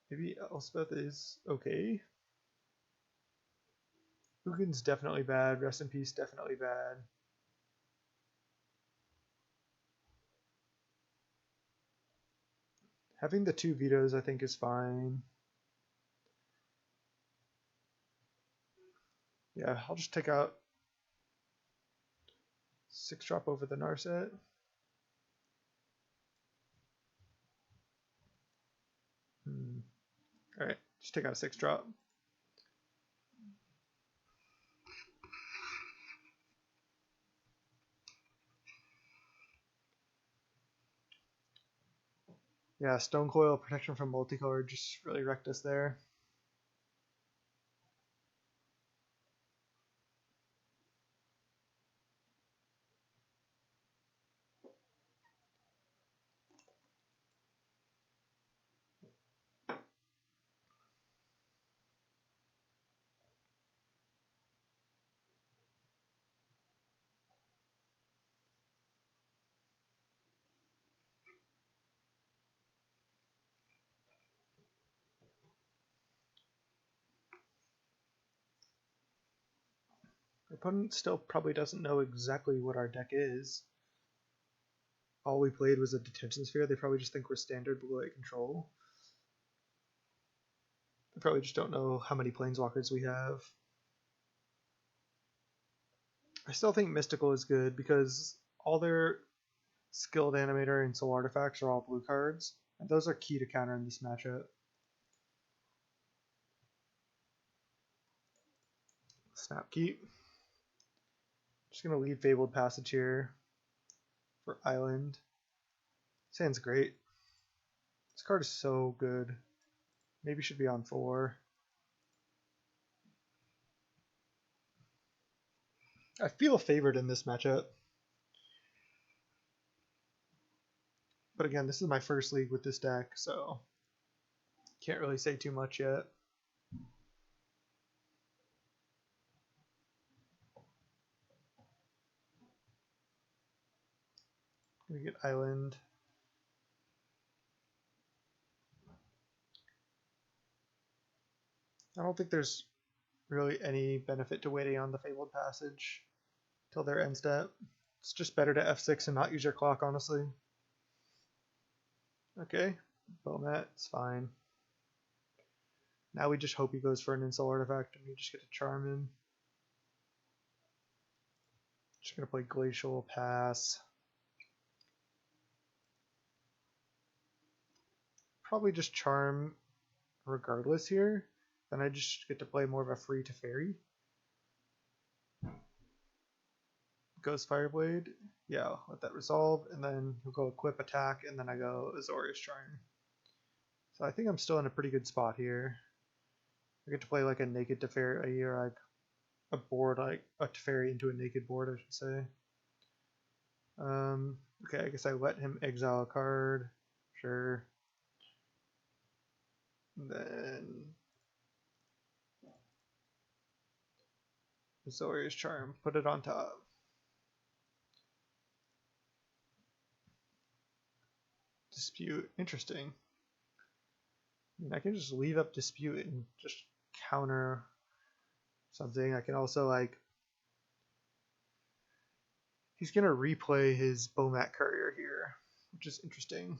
Maybe Elspeth is okay. Ugin's definitely bad. Rest in Peace definitely bad. Having the 2 vetoes I think is fine. Yeah, I'll just take out 6-drop over the Narset. Alright, just take out a 6-drop. Yeah, Stone Coil protection from multicolor just really wrecked us there. Our opponent still probably doesn't know exactly what our deck is. All we played was a Detention Sphere. They probably just think we're standard blue light control. They probably just don't know how many Planeswalkers we have. I still think Mystical is good because all their Skilled Animator and Soul Artifacts are all blue cards, and those are key to counter in this matchup. Snap Keep. Just gonna leave Fabled Passage here for Island. Sand's great. This card is so good. Maybe should be on 4. I feel favored in this matchup. But again, this is my first league with this deck, so can't really say too much yet. Gonna get Island. I don't think there's really any benefit to waiting on the Fabled Passage till their end step. It's just better to F6 and not use your clock, honestly. Okay, Bomat, it's fine. Now we just hope he goes for an Insult Artifact and we just get to charm him. Just gonna play Glacial Pass. Probably just charm regardless here. Then I just get to play more of a free Teferi. Goes Fireblade. Yeah, I'll let that resolve, and then he'll go equip attack, and then I go Azorius Charm. So I think I'm still in a pretty good spot here. I get to play like a naked Teferi, or like a board, like a Teferi into a naked board, I should say. Okay, I guess I let him exile a card. Sure. And then Azorius Charm, put it on top. Dispute, interesting. I mean, I can just leave up Dispute and just counter something. I can also like, he's gonna replay his Bomat Courier here, which is interesting.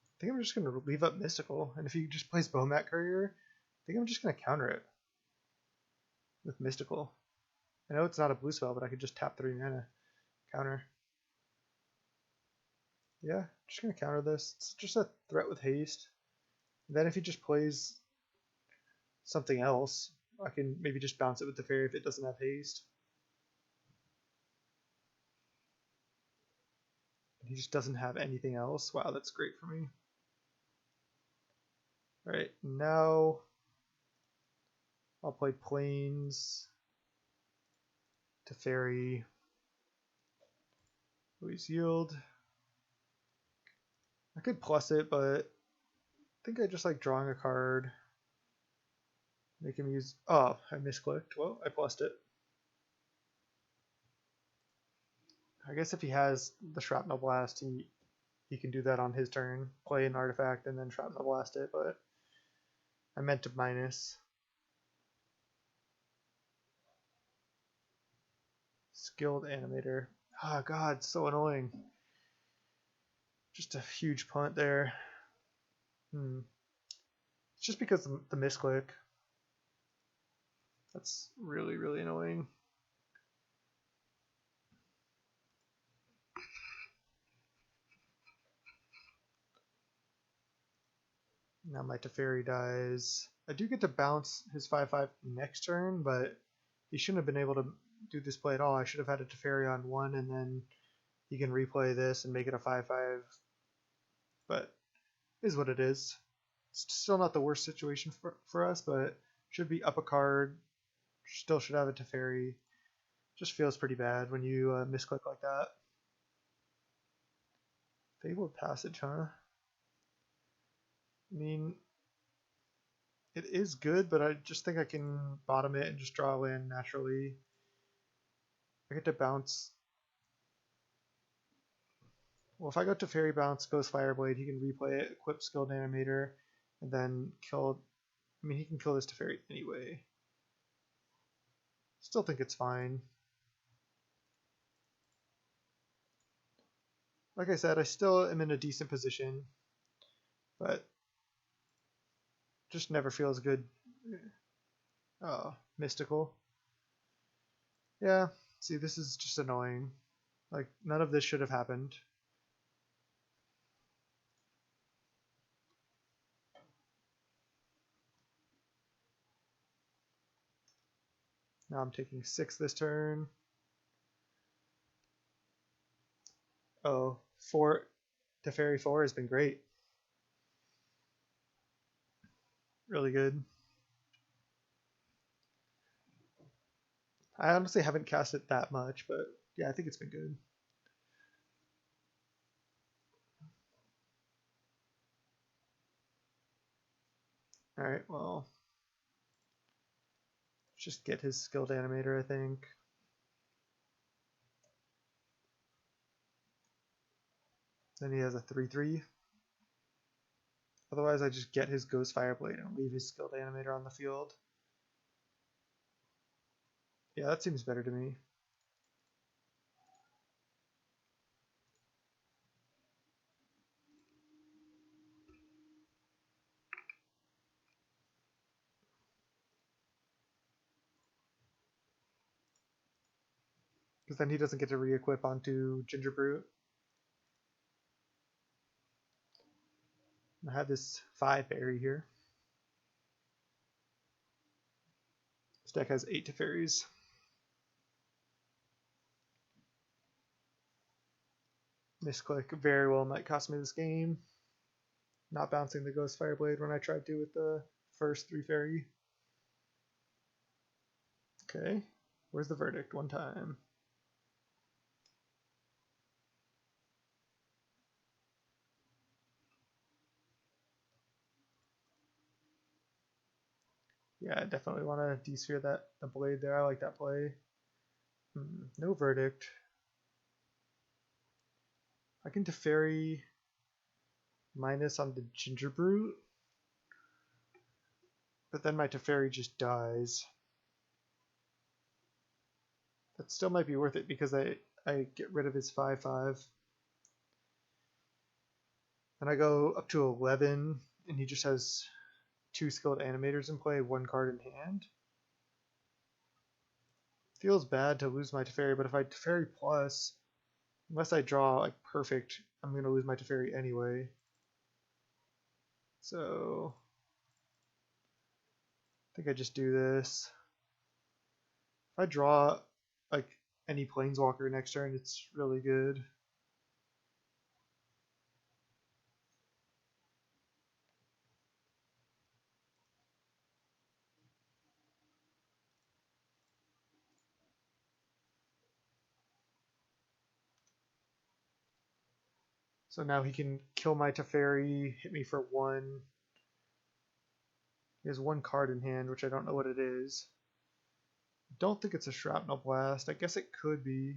I think I'm just gonna leave up Mystical, and if he just plays Bomat Courier, I think I'm just gonna counter it with Mystical. I know it's not a blue spell, but I could just tap 3 mana. Counter. Yeah, just gonna counter this. It's just a threat with haste. And then if he just plays something else, I can maybe just bounce it with the fairy if it doesn't have haste. He just doesn't have anything else. Wow, that's great for me. Alright, now I'll play Plains, Teferi, Louis Yield. I could plus it, but think I just like drawing a card. Make him use. Oh, I misclicked. Well, I blessed it. I guess if he has the Shrapnel Blast, he can do that on his turn. Play an artifact and then Shrapnel Blast it, but I meant to minus. Skilled Animator. Oh god, so annoying. Just a huge punt there. It's just because of the misclick. That's really, really annoying. Now my Teferi dies. I do get to bounce his 5/5 next turn, but he shouldn't have been able to do this play at all. I should have had a Teferi on 1, and then he can replay this and make it a 5/5. But it is what it is. It's still not the worst situation for us, but should be up a card. Still should have a Teferi. Just feels pretty bad when you misclick like that. Fabled Passage, huh? I mean, it is good, but I just think I can bottom it and just draw a land naturally. I get to bounce. Well, if I go to Fairy Bounce, goes Fireblade, he can replay it, equip Skilled Animator, and then kill. I mean, he can kill this Teferi anyway. Still think it's fine. Like I said, I still am in a decent position, but just never feels good. Oh, Mystical. Yeah, see, this is just annoying. Like, none of this should have happened. Now I'm taking 6 this turn. Oh, 4 Teferi 4 has been great. Really good. I honestly haven't cast it that much, but yeah, I think it's been good. Alright, well, just get his Skilled Animator, I think. Then he has a 3/3. Otherwise, I just get his Ghost Fireblade and leave his Skilled Animator on the field. Yeah, that seems better to me. Because then he doesn't get to re-equip onto Ginger Brute. I have this 5 Fairy here. This deck has 8 Teferis. Misclick very well might cost me this game. Not bouncing the Ghost Fireblade when I tried to with the first 3 Fairy. Okay, where's the verdict? One time. Yeah, I definitely want to desphere the blade there. I like that play. No verdict. I can Teferi minus on the Ginger Brute, but then my Teferi just dies. That still might be worth it because I get rid of his 5/5. Then I go up to 11, and he just has 2 Skilled Animators in play, 1 card in hand. Feels bad to lose my Teferi, but if I Teferi plus, unless I draw like perfect, I'm going to lose my Teferi anyway. So I think I just do this. If I draw like any Planeswalker next turn, it's really good. So now he can kill my Teferi, hit me for 1, He has one card in hand, which I don't know what it is. Don't think it's a Shrapnel Blast. I guess it could be.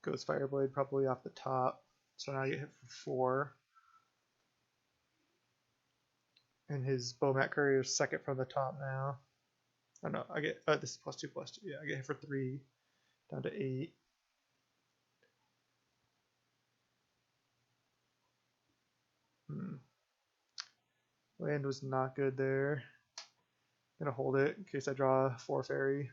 Goes Fireblade probably off the top. So now I get hit for 4. And his Bowmat Courier is second from the top now. Oh no, I get this is +2/+2. Yeah, I get hit for 3. Down to 8. Land was not good there. Gonna hold it in case I draw 4 fairy.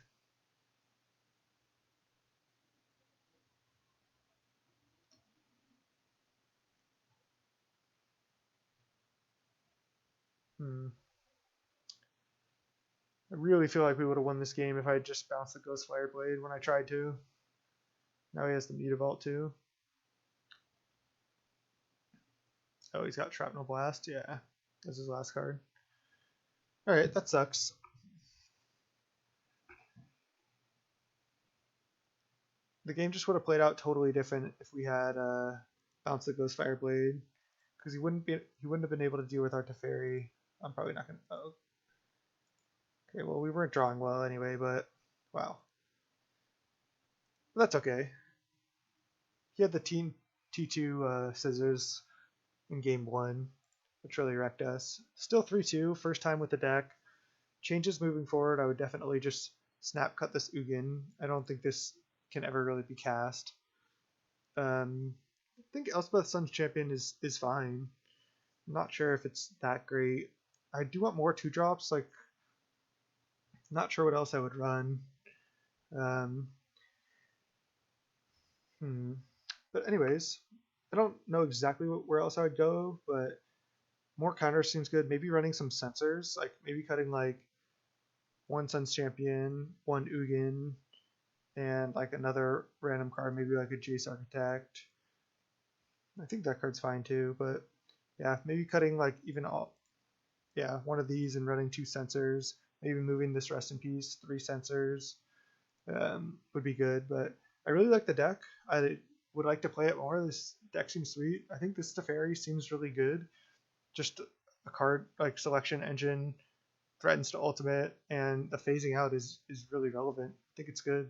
I really feel like we would have won this game if I had just bounced the Ghost Fireblade when I tried to. Now he has the Mutavault too. Oh, he's got Shrapnel Blast. Yeah, that's his last card. Alright, that sucks. The game just would have played out totally different if we had bounced the Ghost Fireblade, because he wouldn't have been able to deal with our Teferi. I'm probably not gonna. Oh. Okay, well we weren't drawing well anyway, but wow. But that's okay. He had the T2 scissors in game 1, which really wrecked us. Still 3-2, first time with the deck. Changes moving forward, I would definitely just snap cut this Ugin. I don't think this can ever really be cast. I think Elspeth Sun's Champion is fine. I'm not sure if it's that great. I do want more 2-drops, like, not sure what else I would run. But anyways, I don't know exactly where else I would go, but more counters seems good. Maybe running some sensors, like maybe cutting like 1 Sun's Champion, 1 Ugin, and like another random card, maybe like a Jace Architect. I think that card's fine too, but yeah, maybe cutting like even all, yeah, 1 of these and running 2 sensors, maybe moving this Rest in Peace, 3 sensors would be good, but I really like the deck. I would like to play it more. This deck seems sweet. I think this Teferi seems really good. Just a card like selection engine, threatens to ultimate, and the phasing out is really relevant. I think it's good.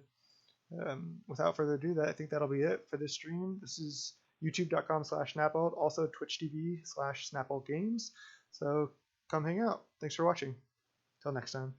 Without further ado, I think that'll be it for this stream. This is youtube.com/snapbolt, also twitch.tv/snapboltgames. So come hang out. Thanks for watching. Till next time.